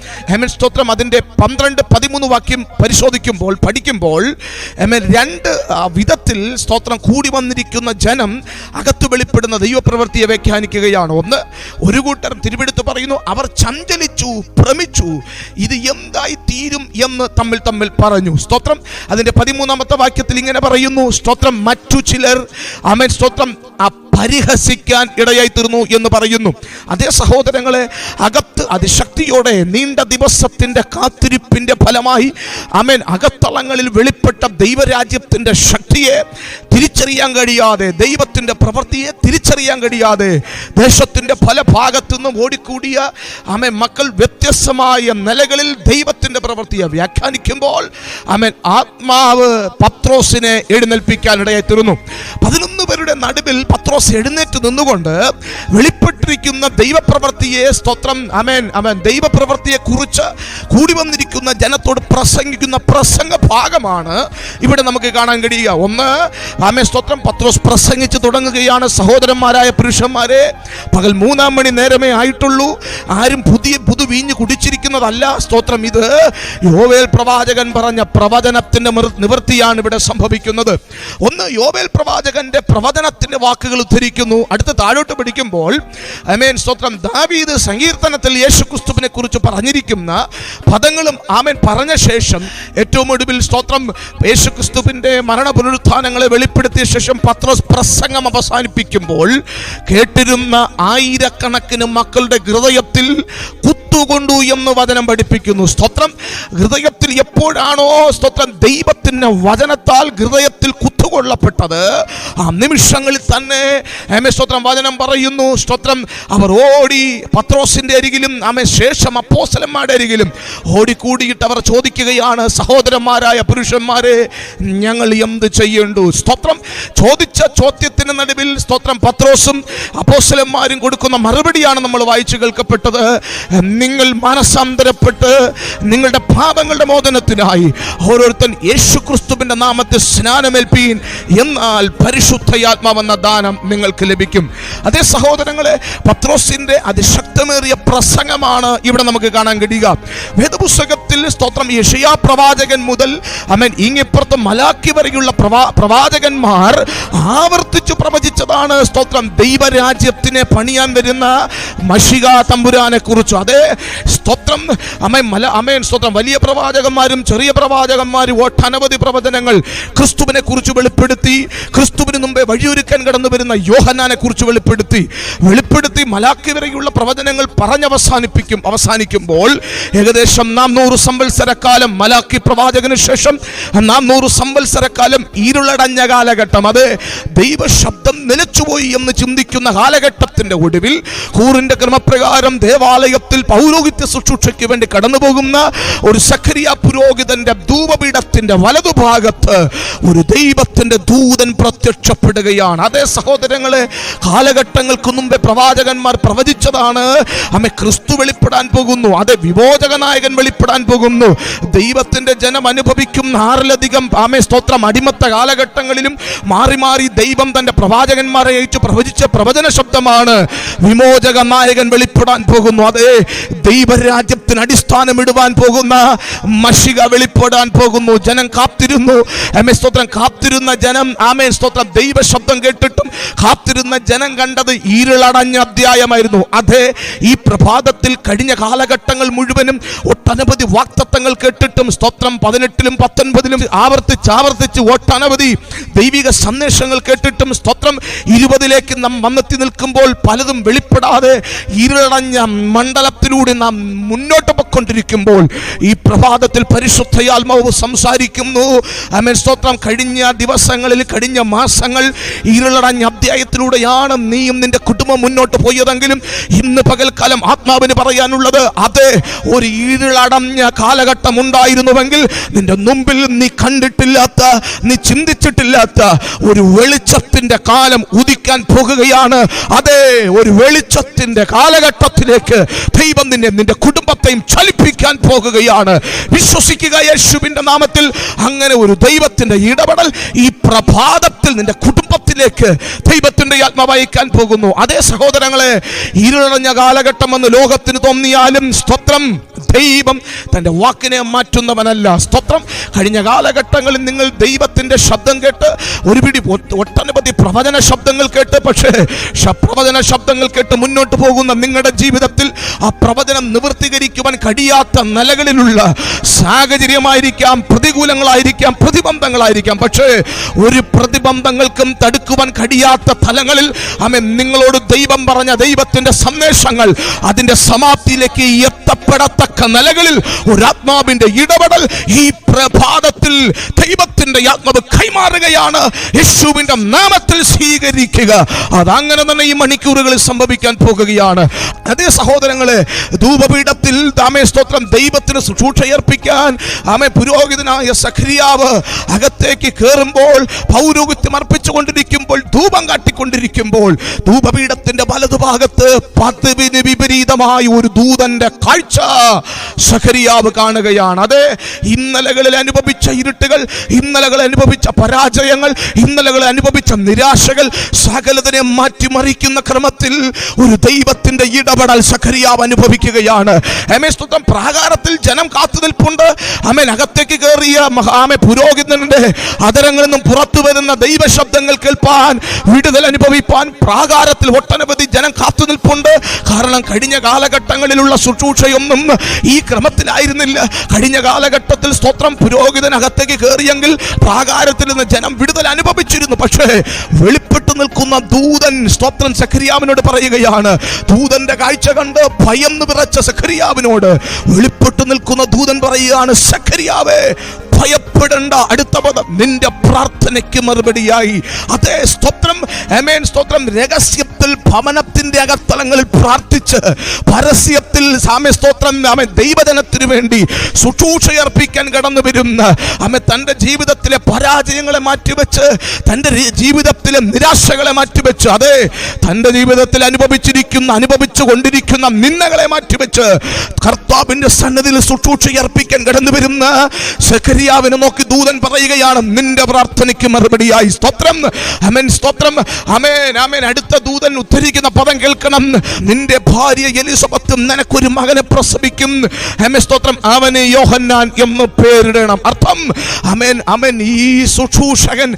സ്തോത്രം അതിന്റെ 12-13 വാക്യം പഠിക്കുമ്പോൾ 2 വിധത്തിൽ സ്തോത്രം കൂടി വന്നിരിക്കുന്ന ജനം അകത്ത് വെളിപ്പെടുന്ന ദൈവപ്രവൃത്തിയെ വ്യാഖ്യാനിക്കുകയാണ്. ഒന്ന്, ഒരു കൂട്ടർ തിരുവെടുത്ത് പറയുന്നു, അവർ ചഞ്ചലിച്ചു, ഭ്രമിച്ചു, ഇത് എന്തായി തീരും എന്ന് തമ്മിൽ പറഞ്ഞു. സ്തോത്രം അതിന്റെ 13-ാമത്തെ വാക്യത്തിൽ ഇങ്ങനെ പറയുന്നു, സ്തോത്രം മറ്റു ചിലർ സ്തോത്രം പരിഹസിക്കാൻ ഇടയായി തീർന്നു എന്ന് പറയുന്നു. അതേ സഹോദരങ്ങളെ, അകത്ത് അതിശക്തിയോടെ നീണ്ട ദിവസത്തിന്റെ കാത്തിരിപ്പിന്റെ ഫലമായി അകത്തളങ്ങളിൽ വെളിപ്പെട്ട ദൈവരാജ്യത്തിന്റെ ശക്തിയെ തിരിച്ചറിയാൻ കഴിയാതെ, ദൈവത്തിന്റെ പ്രവൃത്തിയെ തിരിച്ചറിയാൻ കഴിയാതെ ദേശത്തിന്റെ പല ഭാഗത്തു നിന്നും ഓടിക്കൂടിയ മക്കൾ വ്യത്യസ്തമായ നിലകളിൽ ദൈവത്തിന്റെ പ്രവൃത്തിയെ വ്യാഖ്യാനിക്കുമ്പോൾ ആത്മാവ് പത്രോസിനെ എഴുന്നേൽപ്പിക്കാൻ ഇടയായി തീർന്നു. 11 പേരുടെ നടുവിൽ പത്രോസ് എഴുന്നേറ്റ് നിന്നുകൊണ്ട് വെളിപ്പെട്ടിരിക്കുന്ന ദൈവപ്രവൃത്തിയെ സ്തോത്രം ദൈവപ്രവൃത്തിയെ കുറിച്ച് കൂടി വന്നിരിക്കുന്ന ജനത്തോട് പ്രസംഗിക്കുന്ന പ്രസംഗ ഭാഗമാണ് ഇവിടെ നമുക്ക് കാണാൻ കഴിയുക. ഒന്ന്, സ്തോത്രം പത്രോസ് പ്രസംഗിച്ച് തുടങ്ങുകയാണ്, സഹോദരന്മാരായ പുരുഷന്മാരെ, പകൽ 3-ാം മണി നേരമേ ആയിട്ടുള്ളൂ, ആരും പുതു വീഞ്ഞ് കുടിച്ചിരിക്കുന്നതല്ല. സ്തോത്രം ഇത് യോവേൽ പ്രവാചകൻ പറഞ്ഞ പ്രവചനത്തിന്റെ നിവൃത്തിയാണ് ഇവിടെ സംഭവിക്കുന്നത്. ഒന്ന്, യോവേൽ പ്രവാചകന്റെ പ്രവചനത്തിന്റെ വാക്കുകൾ ഉദ്ധരിക്കുന്നു. അടുത്ത താഴോട്ട് പഠിക്കുമ്പോൾ സ്തോത്രം ദാവീദ് സങ്കീർത്തനത്തിൽ യേശുക്രിസ്തുവിനെ കുറിച്ച് പറഞ്ഞിരിക്കുന്ന പദങ്ങളും പറഞ്ഞ ശേഷം ഏറ്റവും ഒടുവിൽ സ്തോത്രം യേശുക്രിസ്തുവിന്റെ മരണ പുനരുത്ഥാനങ്ങളെ വെളിപ്പെടുത്തിയ ശേഷം പത്രോസ് പ്രസംഗം അവസാനിപ്പിക്കുമ്പോൾ കേട്ടിരുന്ന ആയിരക്കണക്കിന് മക്കളുടെ ഹൃദയത്തിൽ കുത്തുകൊണ്ടു എന്ന് വചനം പഠിപ്പിക്കുന്നു. സ്തോത്രം ഹൃദയത്തിൽ എപ്പോഴാണോ സ്തോത്രം ദൈവത്തിന്റെ വചനത്താൽ ഹൃദയത്തിൽ കുത്തുകൊള്ളപ്പെട്ടത്, ആ നിമിഷങ്ങളിൽ തന്നെ സ്തോത്രം വചനം പറയുന്നു, സ്തോത്രം അവർ ഓടി പത്രോസിന്റെ അരികിലും ശേഷം അപ്പോസ്തലന്മാരുടെ അരികിലും ഓടിക്കൂടിയിട്ട് അവർ ചോദിക്കുകയാണ്, സഹോദരന്മാരായ പുരുഷന്മാരെ, ഞങ്ങൾ എന്ത് ചെയ്യേണ്ടു? സ്തോത്രം ചോദിച്ച ചോദ്യത്തിന് നടുവിൽ സ്തോത്രം പത്രോസും അപ്പോസ്തലന്മാരും കൊടുക്കുന്ന മറുപടിയാണ് നമ്മൾ വായിച്ചു കേൾക്കപ്പെട്ടത്. നിങ്ങൾ മനസാന്തരപ്പെട്ട് നിങ്ങളുടെ പാപങ്ങളുടെ മോചനത്തിനായി ഓരോരുത്തൻ യേശുക്രിസ്തുവിന്റെ നാമത്തിൽ സ്നാനമേൽപ്പീൻ, എന്നാൽ പരിശുദ്ധാത്മാവെന്ന ദാനം നിങ്ങൾക്ക് ലഭിക്കും. അതേ സഹോദരങ്ങളെ, പത്രോസിന്റെ അതിശക്തമേറിയ പ്രസംഗമാണ് ഇവിടെ നമുക്ക് കാണാൻ കഴിയുക. വേദപുസ്തകത്തിൽ സ്തോത്രം യെശയ്യാ പ്രവാചകൻ മുതൽ ഇങ്ങിപ്പുറത്ത് മലാക്കി വരെയുള്ള പ്രവാചകന്മാർ ആവർത്തിച്ചു പ്രവചിച്ചതാണ് സ്തോത്രം ദൈവരാജ്യത്തിനെ പണിയാൻ വരുന്ന മശിഹ തമ്പുരാനെ കുറിച്ച്. അതേ സ്തോത്രം സ്തോത്രം വലിയ പ്രവാചകന്മാരും ചെറിയ പ്രവാചകന്മാരും ഒട്ടനവധി പ്രവചനങ്ങൾ ക്രിസ്തുവിനെ കുറിച്ച് വെളിപ്പെടുത്തി, ക്രിസ്തുവിന് മുമ്പേ വഴിയൊരുക്കാൻ കടന്നു വരുന്ന യോഹന്നാനെ കുറിച്ച് വെളിപ്പെടുത്തി മലാക്കി വരെയുള്ള പ്രവചനങ്ങൾ അവസാനിക്കുമ്പോൾ ഏകദേശം 400 സംവത്സരക്കാലം മലാക്കി പ്രവാചകന് ശേഷം 400 സംവത്സരക്കാലം ഇരുളടഞ്ഞ കാലഘട്ടം. അത് ദൈവശബ്ദം നിലച്ചുപോയി എന്ന് ചിന്തിക്കുന്ന കാലഘട്ടത്തിന്റെ ഒടുവിൽ കൂറിന്റെ ക്രമപ്രകാരം ദേവാലയത്തിൽ പൗരോഹിത്യ ശുശ്രൂഷയ്ക്ക് വേണ്ടി കടന്നു പോകുന്ന ഒരു സഖരിയ പുരോഹിതന്റെ ധൂപപീഠത്തിന്റെ വലതുഭാഗത്ത് ഒരു ദൈവത്തിന്റെ ദൂതൻ പ്രത്യക്ഷപ്പെടുകയാണ്. അതേ സഹോദരങ്ങളെ, കാലഘട്ടങ്ങൾക്ക് മുമ്പേ പ്രവാചകന്മാർ പ്രവചിച്ചതാണ്. ക്രിസ്തു വെളിപ്പെടാൻ പോകുന്നു. അതെ, വിമോചക നായകൻ വെളിപ്പെടാൻ പോകുന്നു. ദൈവത്തിന്റെ ജനം അനുഭവിക്കുന്ന 6ലധികം സ്തോത്രം അടിമത്ത കാലഘട്ടങ്ങളിലും മാറി മാറി ദൈവം തന്റെ പ്രവാചകന്മാരെ അയച്ചു പ്രവചിച്ച പ്രവചന ശബ്ദമാണ് വിമോചക നായകൻ വെളിപ്പെടാൻ പോകുന്നു. അതെ, ദൈവരാജ്യത്തിന് അടിസ്ഥാനമിടുവാൻ പോകുന്ന മശിക വെളിപ്പെടാൻ പോകുന്നു. ജനം കാത്തിരുന്നു. സ്തോത്രം കാത്തിരുന്ന ജനം സ്തോത്രം ദൈവ ശബ്ദം കേട്ടിട്ടും കാത്തിരുന്ന ജനം കണ്ടത് ഇരുളടഞ്ഞ അധ്യായമായിരുന്നു. അതെ, ഈ പ്രഭാതത്തിൽ കഴിഞ്ഞ കാലഘട്ടങ്ങൾ മുഴുവനും ഒട്ടനവധി വാഗ്ദത്തങ്ങൾ കേട്ടിട്ടും സ്തോത്രം 18ലും 19ലും ആവർത്തിച്ച് ഒട്ടനവധി ദൈവിക സന്ദേശങ്ങൾ കേട്ടിട്ടും സ്തോത്രം 20ലേക്ക് നാം വന്നെത്തി നിൽക്കുമ്പോൾ പലതും വെളിപ്പെടാതെ ഇരുളടഞ്ഞ മണ്ഡലത്തിലൂടെ നാം മുന്നോട്ട് പോയിക്കൊണ്ടിരിക്കുമ്പോൾ ഈ പ്രഭാതത്തിൽ പരിശുദ്ധയാത്മാവ് സംസാരിക്കുന്നു. സ്തോത്രം കഴിഞ്ഞ ദിവസങ്ങളിൽ, കഴിഞ്ഞ മാസങ്ങൾ ഇരുളടഞ്ഞ അധ്യായത്തിലൂടെയാണ് നീയും നിന്റെ കുടുംബം മുന്നോട്ട് പോയതെങ്കിലും ഇന്ന് പകൽക്കാലം ആത്മാവിന് പറയാനുള്ളത്, അതെ, ഒരു ഇരുളടഞ്ഞ കാലഘട്ടം ഉണ്ടായിരുന്നുവെങ്കിൽ നിന്റെ മുമ്പിൽ നീ കണ്ടിട്ടില്ലാത്ത, നീ ചിന്തിച്ചിട്ടില്ലാത്ത ഒരു വെളിച്ചത്തിന്റെ കാലം ഉദിക്കാൻ പോകുകയാണ്. അതെ, ഒരു വെളിച്ചത്തിന്റെ കാലഘട്ടത്തിലേക്ക് ദൈവം നിന്റെ കുടുംബത്തെയും ചലിപ്പിക്കാൻ പോകുകയാണ്. വിശ്വസിക്കുക യേശുവിന്റെ നാമത്തിൽ. അങ്ങനെ ഒരു ദൈവത്തിന്റെ ഇടപെടൽ ഈ പ്രഭാതത്തിൽ നിന്റെ കുടുംബത്തിലേക്ക് ദൈവത്തിന്റെ ആത്മാവ് അയക്കാൻ പോകുന്നു. അതേ സഹോദരങ്ങളെ, ഇരുളടഞ്ഞ കാലഘട്ടം എന്ന് ലോകത്തിന് തോന്നിയാലും സ്തോത്രം, ദൈവം തന്റെ വാക്കിനെ മാറ്റുന്നവനല്ല. സ്തോത്രം, കഴിഞ്ഞ കാലഘട്ടങ്ങളിൽ നിങ്ങൾ ദൈവത്തിന്റെ ശബ്ദം കേട്ട് ഒട്ടനവധി പ്രവചന ശബ്ദങ്ങൾ കേട്ട്, പക്ഷേ പ്രവചന ശബ്ദങ്ങൾ കേട്ട് മുന്നോട്ട് പോകുന്ന നിങ്ങളുടെ ജീവിതത്തിൽ ആ പ്രവചനം നിവർത്തീകരിക്കുവാൻ കഴിയാത്ത നിലകളിലുള്ള സാഹചര്യമായിരിക്കാം, പ്രതികൂലങ്ങളായിരിക്കാം, പ്രതിബന്ധങ്ങളായിരിക്കാം. പക്ഷേ ഒരു പ്രതിബന്ധങ്ങൾക്കും തടുക്കുവാൻ കഴിയാത്ത തലങ്ങളിൽ നിങ്ങളോട് ദൈവം പറഞ്ഞ ദൈവത്തിന്റെ സന്ദേശങ്ങൾ അതിന്റെ സമാപ്തിയിലേക്ക് എത്തപ്പെടത്തക്ക നിലകളിൽ ഒരു ആത്മാവിന്റെ ഇടപെടൽ ഈ പ്രഭാതത്തിൽ ദൈവത്തിന്റെ ആത്മാവ് കൈമാറുകയാണ്. യേശുവിന്റെ നാമത്തിൽ സ്വീകരിക്കുക. അതങ്ങനെ തന്നെ ഈ മണിക്കൂറുകളിൽ സംഭവിക്കാൻ പോകുകയാണ്. അതേ സഹോദരങ്ങളെ, ധൂപപീഠത്തിൽ സ്തോത്രം ദൈവത്തിന് ശുശ്രൂഷയർപ്പിക്കാൻ പുരോഹിതനായ സഖരിയാവ് അകത്തേക്ക് കയറുമ്പോൾ, പൗരോഹിത്യം അർപ്പിച്ചുകൊണ്ടിരിക്കുമ്പോൾ, ധൂപം കാട്ടിക്കൊണ്ടിരിക്കുമ്പോൾ ധൂപപീഠത്തിന്റെ വലതുഭാഗത്ത് പതിവിന് വിപരീതമായ ഒരു ദൂതന്റെ കാഴ്ച സഖരിയാവ് കാണുകയാണ്. അതെ, ഇന്നലകളിൽ അനുഭവിച്ച ഇരുട്ടുകൾ, ഇന്നലകൾ അനുഭവിച്ച പരാജയങ്ങൾ, ഇന്നലകൾ അനുഭവിച്ച നിരാശകൾ സകലതിനെ മാറ്റിമറിക്കുന്ന ക്രമത്തിൽ ഒരു ദൈവത്തിന്റെ ഇടപെടൽ സഖരിയാവ് അനുഭവിക്കുകയാണ്. സ്തോത്രം, പ്രാകാരത്തിൽ ജനം കാത്തു നിൽപ്പുണ്ട്. അകത്തേക്ക് കയറിയ പുരോഹിതന്റെ അതരങ്ങളിൽ നിന്നും പുറത്തു വരുന്ന ദൈവശബ്ദങ്ങൾ കേൾപ്പാൻ, വിടുതൽ അനുഭവിപ്പാൻ പ്രാകാരത്തിൽ ഒട്ടനവധി ജനം കാത്തു നിൽപ്പുണ്ട്. കാരണം കഴിഞ്ഞ കാലഘട്ടങ്ങളിലുള്ള ശുശ്രൂഷയൊന്നും ഈ ക്രമത്തിലായിരുന്നില്ല. കഴിഞ്ഞ കാലഘട്ടത്തിൽ സ്തോത്രം പുരോഹിതനകത്തേക്ക് കയറിയെങ്കിൽ പ്രാകാരത്തിൽ നിന്ന് ജനം വിടുതൽ അനുഭവിച്ചിരുന്നു. പക്ഷേ വെളിപ്പെട്ടു നിൽക്കുന്ന ദൂതൻ സ്തോത്രം സഖരിയാവിനോട് പറയുകയാണ്. ദൂതന്റെ കാഴ്ച കണ്ട് ഭയന്ന് വിറച്ച സഖരിയാവിനോട് വെളിപ്പെട്ടു നിൽക്കുന്ന ദൂതൻ പറയുകയാണ്, സഖരിയാവേ, ഭയപ്പെടേണ്ട. അടുത്ത പദം, നിന്റെ പ്രാർത്ഥനയ്ക്ക് മറുപടിയായി. അതേ, സ്തോത്രം, ആമേൻ, സ്തോത്രം, രഹസ്യത്തിൽ ഭവനത്തിന്റെ അകത്തളങ്ങളിൽ പ്രാർത്ഥിച്ച് പരസ്യത്തിൽ സ്തോത്രം ദൈവജനത്തിനു വേണ്ടി ശുശ്രൂഷയർപ്പിക്കാൻ കടന്നു വരുന്ന തന്റെ ജീവിതത്തിലെ പരാജയങ്ങളെ മാറ്റിവെച്ച്, തന്റെ ജീവിതത്തിലെ നിരാശകളെ മാറ്റിവെച്ച്, അതെ, തന്റെ ജീവിതത്തിൽ അനുഭവിച്ചു കൊണ്ടിരിക്കുന്ന നിന്ദകളെ മാറ്റിവെച്ച് കർത്താവിന്റെ സന്നിധിയിൽ ശുശ്രൂഷയർപ്പിക്കാൻ കടന്നു വരുന്ന സഖരിയാവിനെ നോക്കി ദൂതൻ പറയുകയാണ്, നിന്റെ പ്രാർത്ഥനയ്ക്ക് മറുപടിയായി. സ്തോത്രം, ആമേൻ, സ്തോത്രം, ആമേൻ, ആമേൻ. അടുത്ത ദൂതൻ ഉദ്ധരിക്കുന്ന പദം കേൾക്കണം. നിന്റെ ഭാര്യ എലിസബത്തും നിനക്കൊരു മകനെ പ്രസവിക്കും. ആമേൻ, സ്തോത്രം, അവന് യോഹന്നാൻ എന്ന് പേരിടണം. അർത്ഥം, ആമേൻ, ആമേൻ, ഈ ശുശ്രൂഷകൻ,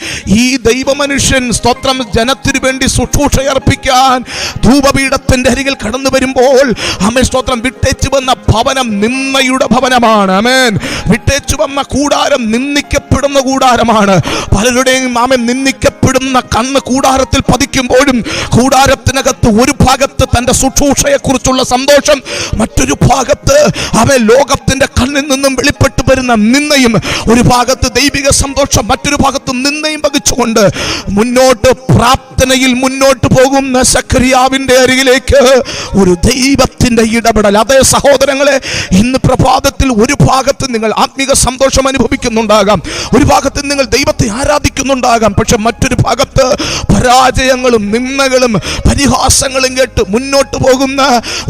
ഈ ദൈവമനുഷ്യൻ സ്തോത്രം ജനത്തിനു വേണ്ടി ശുശ്രൂഷയർപ്പിക്കാൻ ധൂപപീഠത്തിന്റെ അരികിൽ കടന്നു വരുമ്പോൾ, ആമേൻ, സ്തോത്രം, വിട്ടേച്ചു വന്ന ഭവനം നിന്ദയുടെ ഭവനമാണ്. ആമേൻ, വിട്ടേച്ചു വന്ന കൂടാരം നിന്ദിക്കപ്പെടുന്ന കൂടാരമാണ്. പലരുടെയും നിന്ദിക്കപ്പെടുന്ന കണ്ണ് കൂടാരത്തിൽ പതിക്കുമ്പോഴും കൂടാരത്തിനകത്ത് ഒരു ഭാഗത്ത് തന്റെ ശുശ്രൂഷയെ കുറിച്ചുള്ള സന്തോഷം, മറ്റൊരു ഭാഗത്ത് അവൻ ലോകത്തെ ദൈവത്തിന്റെ കണ്ണിൽ നിന്നും വെളിപ്പെട്ടു വരുന്ന നിന്നയും, ഒരു ഭാഗത്ത് ദൈവിക സന്തോഷം, മറ്റൊരു ഭാഗത്ത് നിന്നയും വഹിച്ചുകൊണ്ട് മുന്നോട്ട് പ്രാർത്ഥനയിൽ മുന്നോട്ട് പോകുന്ന സഖറിയാവിന്റെ അരികിലേക്ക് ഒരു ദൈവത്തിന്റെ ഇടപെടൽ. അതേ സഹോദരങ്ങളെ, ഇന്ന് പ്രഭാതത്തിൽ ഒരു ഭാഗത്ത് നിങ്ങൾ ആത്മീക സന്തോഷം അനുഭവിക്കുന്നുണ്ടാകാം, ഒരു ഭാഗത്ത് നിങ്ങൾ ദൈവത്തെ ആരാധിക്കുന്നുണ്ടാകാം, പക്ഷെ മറ്റൊരു ഭാഗത്ത് പരാജയങ്ങളും നിന്ദകളും പരിഹാസങ്ങളും കേട്ട് മുന്നോട്ട് പോകുന്ന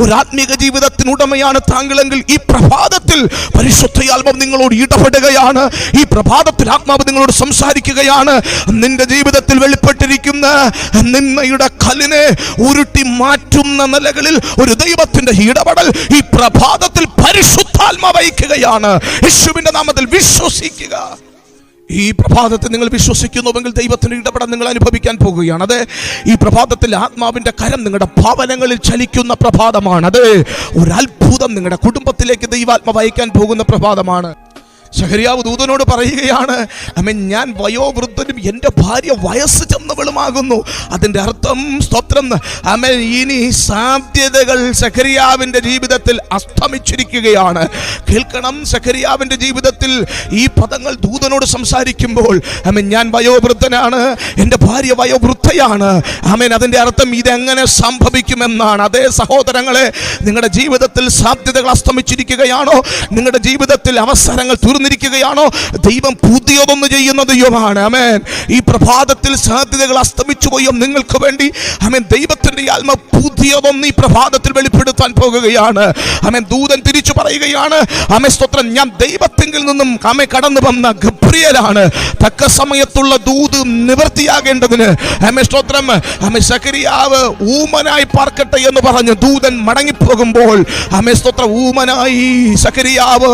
ഒരു ആത്മീക ജീവിതത്തിനുടമയാണ് താങ്കളെങ്കിൽ ഈ പ്രഭാതത്തിൽ പരിശുദ്ധാത്മാവ് നിങ്ങളോട് ഇടപെടുകയാണ്. ഈ പ്രഭാതത്തിൽ ആത്മാവ് നിങ്ങളോട് സംസാരിക്കുകയാണ്. നിന്റെ ജീവിതത്തിൽ വെളിപ്പെട്ടിരിക്കുന്ന നിന്നയുടെ കല്ലിനെ ഉരുട്ടി മാറ്റുന്ന നിലകളിൽ ഒരു ദൈവത്തിന്റെ ഇടപെടൽ ഈ പ്രഭാതത്തിൽ പരിശുദ്ധാത്മാവ് വഹിക്കുകയാണ്. യേശുവിന്റെ നാമത്തിൽ വിശ്വസിക്കുക. ഈ പ്രഭാതത്തിൽ നിങ്ങൾ വിശ്വസിക്കുന്നുവെങ്കിൽ ദൈവത്തിന്റെ ഇടപെടൽ നിങ്ങൾ അനുഭവിക്കാൻ പോകുകയാണ്. അതെ, ഈ പ്രഭാതത്തിൽ ആത്മാവിന്റെ കരം നിങ്ങളുടെ ഭവനങ്ങളിൽ ചലിക്കുന്ന പ്രഭാതമാണ്. അത് ഒരു അത്ഭുതം നിങ്ങളുടെ കുടുംബത്തിലേക്ക് ദൈവാത്മാവ് അയക്കാൻ പോകുന്ന പ്രഭാതമാണ്. സഖറിയാവ് ദൂതനോട് പറയുകയാണ്, ഞാൻ വയോവൃദ്ധനും എൻ്റെ ഭാര്യ വയസ്സ് ചെന്നവളുമാകുന്നു. അതിൻ്റെ അർത്ഥം, സ്തോത്രം, ഇനി സാധ്യതകൾ സഖറിയാവിൻ്റെ ജീവിതത്തിൽ അസ്തമിച്ചിരിക്കുകയാണ്. കേൾക്കണം, സഖറിയാവിൻ്റെ ജീവിതത്തിൽ ഈ പദങ്ങൾ ദൂതനോട് സംസാരിക്കുമ്പോൾ, ഞാൻ വയോവൃദ്ധനാണ്, എൻ്റെ ഭാര്യ വയോവൃദ്ധയാണ്. അതിൻ്റെ അർത്ഥം ഇതെങ്ങനെ സംഭവിക്കുമെന്നാണ്. അതേ സഹോദരങ്ങളെ, നിങ്ങളുടെ ജീവിതത്തിൽ സാധ്യതകൾ അസ്തമിച്ചിരിക്കുകയാണോ? നിങ്ങളുടെ ജീവിതത്തിൽ അവസരങ്ങൾ ിരിക്കുകയാണോ? ദൈവം പുതിയതൊന്ന് ചെയ്യുന്ന ദൈവമാണ്. ഈ പ്രഭാതത്തിൽ സാധ്യതകൾ അസ്തമിച്ചു പോയോ നിങ്ങൾക്ക് വേണ്ടി ദൈവത്തിന്റെ ആത്മ പുതിയതൊന്ന് ഈ പ്രഭാതത്തിൽ വെളിപ്പെടുത്താൻ പോകുകയാണ്. ദൂതൻ തിരിച്ചു പറയുകയാണ്, സ്തോത്രം, ഞാൻ ദൈവത്തിങ്കിൽ നിന്നും കടന്നു വന്ന ഗബ്രിയേലാണ്. തക്ക സമയത്തുള്ള ദൂത് നിവൃത്തിയാകേണ്ടതിന് സ്തോത്രം, സഖറിയാവ് ഊമനായി പാർക്കട്ടെ എന്ന് പറഞ്ഞ് ദൂതൻ മടങ്ങിപ്പോകുമ്പോൾ സ്തോത്രം, ഊമനായി സഖറിയാവ്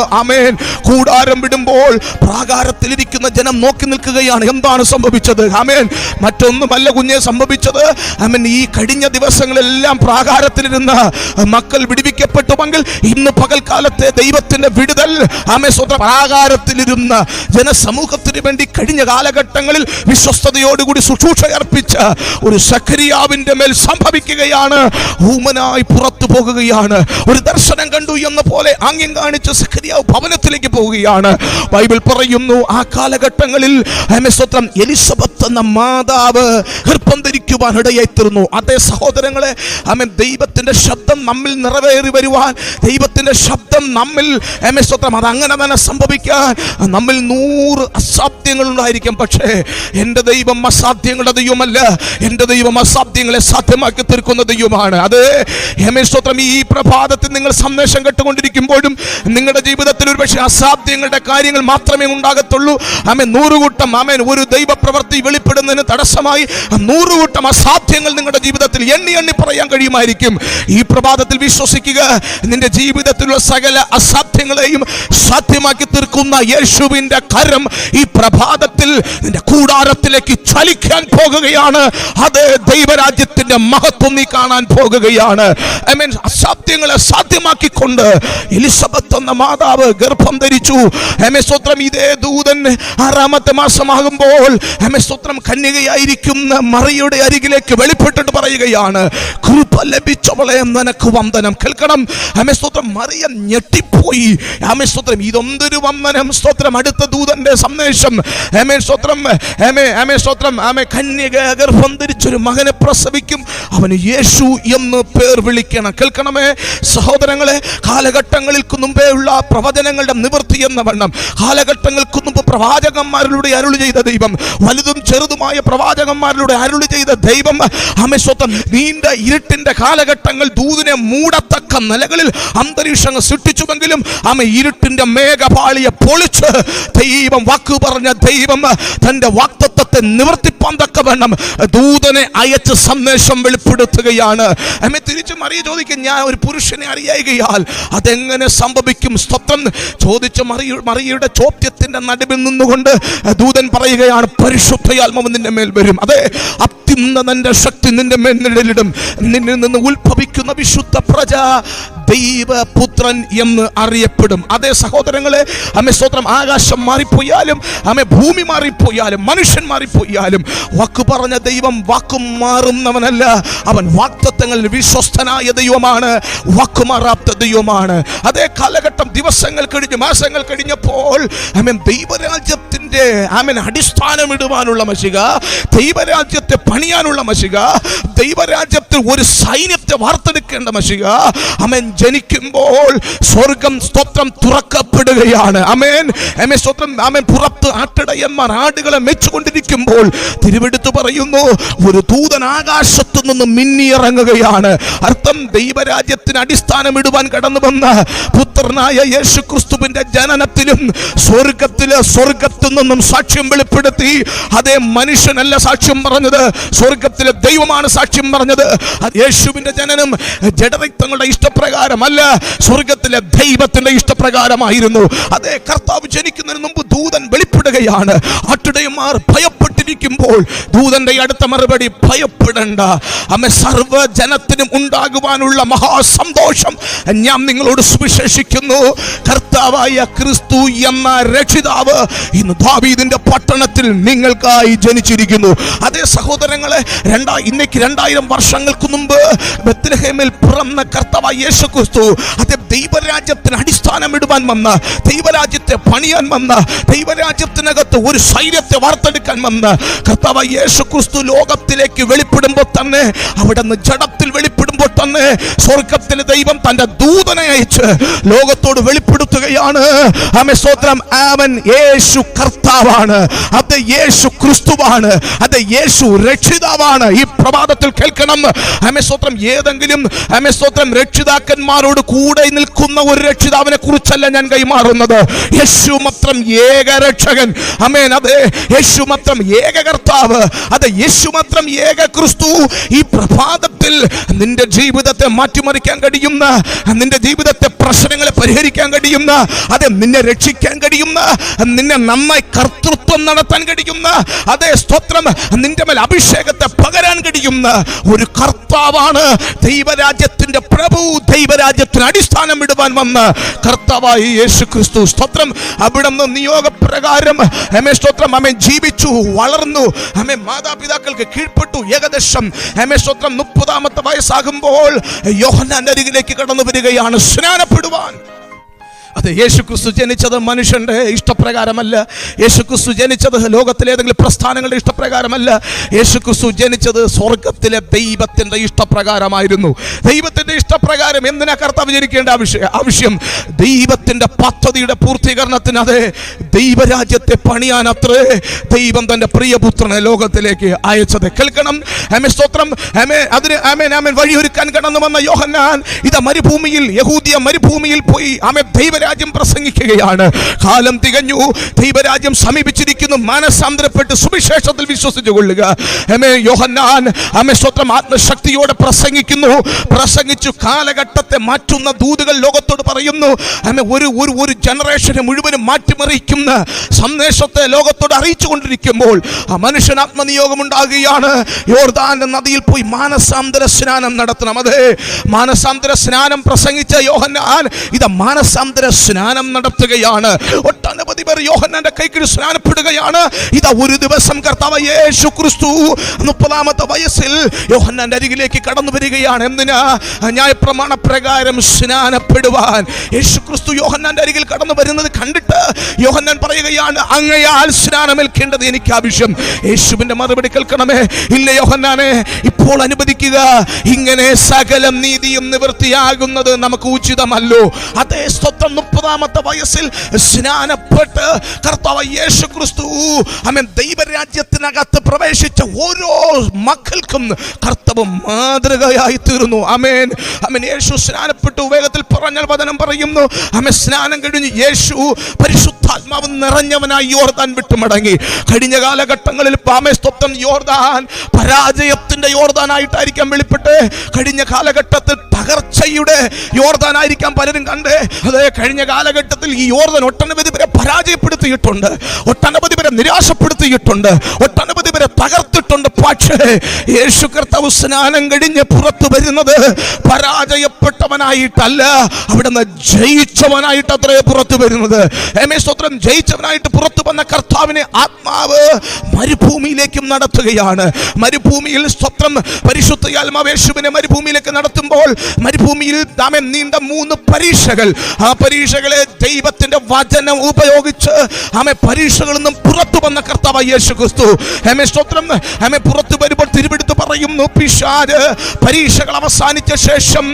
കൂടാരം വിടുമ്പോൾ പ്രാകാരത്തിലിരിക്കുന്ന ജനം നോക്കി നിൽക്കുകയാണ്. എന്താണ് സംഭവിച്ചത്? മറ്റൊന്നുമല്ല കുഞ്ഞെ സംഭവിച്ചത്. ഈ കഴിഞ്ഞ ദിവസങ്ങളെല്ലാം പ്രാകാരത്തിലിരുന്ന മക്കൾ വിടുവിക്കപ്പെട്ടുവെങ്കിൽ ഇന്ന് പകൽക്കാലത്തെ ദൈവത്തിന്റെ വിടുതൽ പ്രാകാരത്തിലിരുന്ന ജനസമൂഹത്തിന് വേണ്ടി കഴിഞ്ഞ കാലഘട്ടങ്ങളിൽ വിശ്വസ്തയോടുകൂടി ശുശ്രൂഷ അർപ്പിച്ച ഒരു സഖറിയാവിന്റെ മേൽ സംഭവിക്കുകയാണ്. ഊമനായി പുറത്തു പോകുകയാണ്. ഒരു ദർശനം കണ്ടു എന്ന പോലെ ആംഗ്യം കാണിച്ച് സഖറിയാവ് ഭവനത്തിലേക്ക് പോവുകയാണ്. ബൈബിൾ പറയുന്നു, ആ കാലഘട്ടങ്ങളിൽ എലിസബത്ത് എന്ന മാതാവ് ഗർഭം ധരിക്കുവാൻ ഇടയായിത്തീർന്നു. അതേ സഹോദരങ്ങളെ, ദൈവത്തിന്റെ ശബ്ദം നമ്മിൽ നിറവേറി വരുവാൻ, ദൈവത്തിന്റെ ശബ്ദം നമ്മിൽ അതങ്ങനെ തന്നെ സംഭവിക്കാൻ നമ്മിൽ 100 അസാധ്യങ്ങൾ ഉണ്ടായിരിക്കും. പക്ഷേ എൻ്റെ ദൈവം അസാധ്യങ്ങളുടെ ദൈവമല്ല. എൻ്റെ ദൈവം അസാധ്യങ്ങളെ സാധ്യമാക്കി തീർക്കുന്ന ദൈവമാണ്. അത് ഈ പ്രഭാതത്തിൽ നിങ്ങൾ സന്ദേശം കേട്ടുകൊണ്ടിരിക്കുമ്പോഴും നിങ്ങളുടെ ജീവിതത്തിൽ ഒരു പക്ഷേ അസാധ്യങ്ങളുടെ കാര്യങ്ങൾ മാത്രമേ ഉണ്ടാകത്തുള്ളൂ. 100 കൂട്ടം ഒരു ദൈവ പ്രവൃത്തി വെളിപ്പെടുന്നതിന് തടസ്സമായി 100 കൂട്ടം അസാധ്യങ്ങൾ നിങ്ങളുടെ ജീവിതത്തിൽ എണ്ണി എണ്ണി പറയാൻ കഴിയുമായിരിക്കും. ഈ പ്രഭാതത്തിൽ വിശ്വസിക്കുക, നിന്റെ ജീവിതത്തിലുള്ള സകല അസാധ്യങ്ങളെയും സാധ്യമാക്കി തീർക്കുന്ന യേശുവിന്റെ കരം ഈ പ്രഭാതത്തിൽ നിന്റെ കൂടാരത്തിലേക്ക് ചലിക്കാൻ പോകുകയാണ്. അത് ദൈവരാജ്യത്തിന്റെ മഹത്വം നീ കാണാൻ പോകുകയാണ്. അസാധ്യങ്ങളെ സാധ്യമാക്കിക്കൊണ്ട് എലിസബത്ത് എന്ന മാതാവ് ഗർഭം ധരിച്ചു. ഇതേ ദൂതൻ 6-ാമത്തെ മാസമാകുമ്പോൾ കന്യകയായിരിക്കുന്ന മറിയുടെ അരികിലേക്ക് വെളിപ്പെട്ടിട്ട് പറയുകയാണ്, കൃപ ലഭിച്ചവളെ നിനക്ക് വന്ദനം. കേൾക്കണം, മറിയം ഞെട്ടിപ്പോയി. ഇതൊന്നൊരു വന്ദനം. അടുത്ത ദൂതന്റെ സന്ദേശം, കന്യക ഗർഭം ധരിച്ചൊരു മകനെ പ്രസവിക്കും, അവന് യേശു എന്ന് പേർ വിളിക്കണം. കേൾക്കണമേ സഹോദരങ്ങളെ, കാലഘട്ടങ്ങൾക്ക് മുമ്പേ ഉള്ള പ്രവചനങ്ങളുടെ നിവൃത്തി എന്ന വണ്ണം, കാലഘട്ടങ്ങൾക്ക് മുമ്പ് പ്രവാചകന്മാരിലൂടെ അരുളി ചെയ്ത ദൈവം, വലുതും ചെറുതുമായ പ്രവാചകന്മാരിലൂടെ അരുളി ചെയ്ത ദൈവം നീണ്ട ഇരുട്ടിന്റെ കാലഘട്ടങ്ങൾ ദൂതിനെ മൂടത്തക്ക നിലകളിൽ അന്തരീക്ഷങ്ങൾ സൃഷ്ടിച്ചുവെങ്കിലും ഇരുട്ടിന്റെ മേഘപാളിയെ പൊളിച്ച് ദൈവം വാക്കു പറഞ്ഞ ദൈവം തന്റെ വാഗ്ദത്തത്തെ നിവർത്തിപ്പാൻ തക്കവണ്ണം ദൂതനെ അയച്ച് സന്ദേശം വെളിപ്പെടുത്തുകയാണ്. തിരിച്ചു മറിയ ചോദിക്കും, ഞാൻ ഒരു പുരുഷനെ അറിയുകയാൽ അതെങ്ങനെ സംഭവിക്കും? സ്തോത്രം ചോദിച്ച മറിയയുടെ ചോദ്യത്തിന്റെ നടുവിൽ നിന്നുകൊണ്ട് ദൂതൻ പറയുകയാണ്, പരിശുദ്ധാത്മാവ് നിന്റെ മേൽ വരും. അതെ, അത്യുന്നതന്റെ ശക്തി നിന്റെ മേൽ നിഴലിടും. നിന്നിൽ നിന്ന് ഉത്ഭവിക്കുന്ന വിശുദ്ധ പ്രജ ദൈവപുത്രൻ എന്ന് അറിയപ്പെടും. അതേ സഹോദരങ്ങളെ, സ്തോത്രം, ആകാശം മാറിപ്പോയാലും ഭൂമി മാറിപ്പോയാലും മനുഷ്യൻ മാറിപ്പോയാലും വാക്ക് പറഞ്ഞ ദൈവം വാക്കും മാറുന്നവനല്ല. അവൻ വാഗ്ദത്തങ്ങളിൽ വിശ്വസ്തനായ ദൈവമാണ്, വാക്കുമാറാത്ത ദൈവമാണ്. അതേ കാലഘട്ടം ദിവസങ്ങൾ കഴിഞ്ഞ് മാസങ്ങൾ കഴിഞ്ഞപ്പോൾ ദൈവരാജ്യത്തിന്റെ അടിസ്ഥാനമിടുവാനുള്ള മശിക, ദൈവരാജ്യത്തെ പണിയാനുള്ള മശിക, ദൈവരാജ്യത്തിൽ ഒരു സൈന്യത്തെ വാർത്തെടുക്കേണ്ട മശിക ജനിക്കുമ്പോൾ സ്വർഗം സ്തോത്രം തുറക്കപ്പെടുകയാണ്. സ്തോത്രം. പുറത്ത് ആട്ടിടയന്മാർ ആടുകളെ മെച്ചുകൊണ്ടിരിക്കുമ്പോൾ തിരുവെടുത്ത് പറയുന്നു, ഒരു ദൂതൻ ആകാശത്തു നിന്ന് മിന്നിയിറങ്ങുകയാണ്. അർത്ഥം, ദൈവരാജ്യത്തിന് അടിസ്ഥാനമിടുവാൻ കടന്നു വന്ന പുത്രനായ യേശു ക്രിസ്തുവിന്റെ ജനനത്തിലും സ്വർഗത്തു നിന്നും സാക്ഷ്യം വെളിപ്പെടുത്തി. അതേ മനുഷ്യനല്ല സാക്ഷ്യം പറഞ്ഞത്, സ്വർഗത്തിലെ ദൈവമാണ് സാക്ഷ്യം പറഞ്ഞത്. യേശുവിന്റെ ജനനം ജഡരക്തങ്ങളുടെ ഇഷ്ടപ്രകാരമല്ല, സ്വർഗത്തിലെ ദൈവത്തിന്റെ ഇഷ്ടപ്രകാരമായിരുന്നു. അതേ കർത്താവ് ജനിക്കുന്നതിന് മുമ്പ് ദൂതൻ വെളിപ്പെടുകയാണ്. ആട്ടിടയന്മാർ ഭയപ്പെട്ടിരിക്കുമ്പോൾ ദൂതന്റെ അടുത്ത മറുപടി, ഭയപ്പെടേണ്ട, സർവ്വജനത്തിനും ഉണ്ടാകുവാനുള്ള മഹാസന്തോഷം ഞാൻ നിങ്ങളോട് സുവിശേഷിക്കുന്നു. കർത്താവായ ക്രിസ്തു എന്ന രക്ഷിതാവ് ഇന്ന് ദാവീദിന്റെ പട്ടണത്തിൽ നിങ്ങൾക്കായി ജനിച്ചിരിക്കുന്നു. അതേ സഹോദരങ്ങളെ, ഇന്നേക്ക് 2000 വർഷങ്ങൾക്ക് മുമ്പ് ബത്ലഹേമിൽ പിറന്ന കർത്താവായ യേശു ക്രിസ്തു അതേ ദൈവരാജ്യത്തിന് അടിസ്ഥാനമിടുവാൻ വന്ന, ദൈവരാജ്യത്തെ പണിയാൻ വന്ന, ദൈവരാജ്യത്തിനകത്ത് ഒരു സൈന്യത്തെ വാർത്തെടുക്കാൻ വന്ന കർത്താവായ യേശു ക്രിസ്തു ലോകത്തിലേക്ക് വെളിപ്പെടുമ്പോൾ തന്നെ, അവിടെ നിന്ന് ജഡത്തിൽ വെളിപ്പെടുമ്പോൾ തന്നെ സ്വർഗത്തിലെ ദൈവം തന്റെ ദൂതനെ അയച്ച് ലോകത്തോട് വെളിപ്പെടുത്തുകയാണ്. സ്തോത്രം, അവൻ യേശു കർത്താവാണ്, അത് യേശു ക്രിസ്തുവാണ്, അത് യേശു രക്ഷിതാവാണ്. ഈ പ്രഭാതത്തിൽ കേൾക്കണം. സ്തോത്രം, ഏതെങ്കിലും സ്തോത്രം രക്ഷിതാക്കന്മാരോട് കൂടെ നിൽക്കുന്ന ഒരു രക്ഷിതാവിനെ കുറിച്ചല്ല ഞാൻ കൈമാറുന്നത്. യേശു മാത്രം ഏക രക്ഷകൻ. അതെ, യേശു മാത്രം ഏക കർത്താവ്. അതെ, യേശു മാത്രം ഏക ക്രിസ്തു. ഈ പ്രഭാതത്തിൽ നിന്റെ ജീവിതത്തെ മാറ്റിമറിക്കാൻ കഴിയുന്ന, നിന്റെ ജീവിതത്തെ പ്രശ്നങ്ങളെ പരിഹരിക്കാൻ കഴിയുന്ന, അതെ നിന്നെ രക്ഷിക്കാൻ കഴിയുന്ന, നിന്നെ നന്നായി കർത്തൃത്വം നടത്താൻ കഴിയുന്ന, അതേ സ്തോത്രം, നിന്റെ മേൽ അഭിഷേകത്തെ പകരാൻ കഴിയുന്ന ഒരു കർത്താവാണ് ദൈവരാജ്യത്തിന്റെ പ്രഭു. ദൈവരാജ്യത്തിന് അടിസ്ഥാനം ഇടുവാൻ വന്ന കർത്താവായ യേശു ക്രിസ്തു. സ്തോത്രം. അവിടെ നിന്ന് നിയോഗപ്രകാരം സ്തോത്രം ജീവിച്ചു, വളർന്നു, മാതാപിതാക്കൾക്ക് കീഴ്പ്പെട്ടു. ഏകദേശം സ്തോത്രം 30-ാമത്തെ വയസ്സാകുമ്പോൾ യോഹന്നാന്റെ അരികിലേക്ക് കടന്നു വരികയാണ് സ്നാനപ്പെടുവാൻ. അതെ, യേശു ക്രിസ്തു ജനിച്ചത് മനുഷ്യന്റെ ഇഷ്ടപ്രകാരമല്ല. യേശു ക്രിസ്തു ജനിച്ചത് ലോകത്തിലെ ഏതെങ്കിലും പ്രസ്ഥാനങ്ങളുടെ ഇഷ്ടപ്രകാരമല്ല. യേശു ക്രിസ്തു ജനിച്ചത് സ്വർഗത്തിലെ ദൈവത്തിന്റെ ഇഷ്ടപ്രകാരമായിരുന്നു. ദൈവത്തിന്റെ ഇഷ്ടപ്രകാരം എന്തിനാ കർത്താവ് ജനിക്കേണ്ട ആവശ്യം? ദൈവത്തിന്റെ പദ്ധതിയുടെ പൂർത്തീകരണത്തിന്, അതെ ദൈവരാജ്യത്തെ പണിയാൻ അത്രേ ദൈവം തന്റെ പ്രിയപുത്രനെ ലോകത്തിലേക്ക് അയച്ചത്. കേൾക്കണം. സ്തോത്രം. വഴിയൊരുക്കാൻ കടന്നു വന്ന യോഹന്നാൻ ഇതാ മരുഭൂമിയിൽ, യഹൂദിയ മരുഭൂമിയിൽ പോയി ദൈവരാജ്യം പ്രസംഗിക്കുകയാണ്. കാലം തികഞ്ഞു, ദൈവരാജ്യം സമീപിച്ചിരിക്കുന്നു, മാനസാന്തരപ്പെട്ട് സുവിശേഷത്തിൽ വിശ്വസിച്ചു കൊള്ളുക. യോഹന്നാൻ സ്തോത്രം ആത്മശക്തിയോടെ പ്രസംഗിച്ചു കാലഘട്ടത്തെ മാറ്റുന്ന ദൂതുകൾ ലോകത്തോട് പറയുന്നു. ഒരു ജനറേഷനെ മുഴുവനും മാറ്റിമറിക്കുന്ന സന്ദേശത്തെ ലോകത്തോട് അറിയിച്ചു കൊണ്ടിരിക്കുമ്പോൾ ആ മനുഷ്യൻ ആത്മനിയോഗം ഉണ്ടാകുകയാണ്. യോർദാന്റെ നദിയിൽ പോയി മാനസാന്തര സ്നാനം നടത്തണം. അതെ, മാനസാന്തര സ്നാനം പ്രസംഗിച്ച യോഹന്നാൻ ഇതാ മാനസാന്തര സ്നാനം നടത്തുകയാണ്. ഒട്ടനവധി പേർ യോഹന്നാന്റെ കൈക്ക് സ്നാനപ്പെടുകയാണ്. ഇതാ ഒരു ദിവസം കർത്താവ് യേശു ക്രിസ്തു 30-ാമത്തെ വയസ്സിൽ യോഹന്നാന്റെ അരികിലേക്ക് കടന്നു വരികയാണ്. എന്തിനാ? ന്യായപ്രമാണ പ്രകാരം സ്നാനപ്പെടുവാൻ. യേശു ക്രിസ്തു യോഹന്നാന്റെ അരികിൽ കടന്നു വരുന്നത് കണ്ടിട്ട് യോഹന്നാൻ പറയുകയാണ്, അങ്ങയാൽ സ്നാനമേൽക്കേണ്ടത് എനിക്ക് ആവശ്യം. യേശുവിന്റെ മറുപടി കേൾക്കണമേ, ഇല്ല യോഹന്നാനെ, ഇപ്പോൾ അനുവദിക്കുക. ഇങ്ങനെ സകലം നീതിയും നിവൃത്തിയാകുന്നത് നമുക്ക് ഉചിതമല്ലോ. അതേ സ്തോത്രം, 30-ാമത്തെ വയസ്സിൽ സ്നാനപ്പെട്ട് കർത്താവ് യേശു ക്രിസ്തു ദൈവരാജ്യത്തിനകത്ത് പ്രവേശിച്ച ഓരോ മക്കൾക്കും കർത്താവ് മാതൃകയായി തീർന്നു. ആമേൻ. യേശു സ്നാനപ്പെട്ടു. വേഗത്തിൽ പറഞ്ഞാൽ വചനം പറയുന്നു, സ്നാനം കഴിഞ്ഞ് യേശു പരിശുദ്ധാത്മാവ് നിറഞ്ഞവനായി യോർദാൻ വിട്ടുമടങ്ങി. കഴിഞ്ഞ കാലഘട്ടങ്ങളിൽ സ്തോത്രം യോർദാൻ പരാജയത്തിന്റെ യോർദാനായിട്ടായിരിക്കാം വെളിപ്പെട്ട്, കഴിഞ്ഞ കാലഘട്ടത്തിൽ തകർച്ചയുടെ യോർദാനായിരിക്കാം പലരും കണ്ട്. അതെ, കഴിഞ്ഞ കാലഘട്ടത്തിൽ ഈ യോർദാൻ ഒട്ടനവധി പേരെ പരാജയപ്പെടുത്തിയിട്ടുണ്ട്, ഒട്ടനവധി പേരെ നിരാശപ്പെടുത്തിയിട്ടുണ്ട്, ഒട്ടനവധി പേരെ തകർത്തിട്ടുണ്ട്. പക്ഷേ യേശു കർത്താവ് സ്നാനം കഴിഞ്ഞ് പുറത്തു വരുന്നത് പരാജയപ്പെട്ടവനായിട്ടല്ല, അവിടുന്ന് ജയിച്ചവനായിട്ട് അത്രേ പുറത്തു വരുന്നത്. സ്തോത്രം. ജയിച്ചവനായിട്ട് പുറത്തു വന്ന കർത്താവിനെ ആത്മാവ് മരുഭൂമിയിലേക്കും നടത്തുകയാണ്. മരുഭൂമിയിൽ സ്തോത്രം പരിശുദ്ധാത്മാവ് യേശുവിനെ മരുഭൂമിയിലേക്ക് നടത്തുമ്പോൾ മരുഭൂമിയിൽ നീണ്ട 3 പരീക്ഷകൾ, ആ പരീക്ഷകളെ ദൈവത്തിന്റെ വചനം ഉപയോഗിച്ച് പരീക്ഷകളിൽ നിന്നും പുറത്തു വന്ന കർത്താവായ യേശു ക്രിസ്തു സ്തോത്രം പുറത്തു വരുമ്പോൾ തിരുവെടുത്ത് പറയുന്നു, പിശാച് പരീക്ഷകൾ അവസാനിച്ച ശേഷം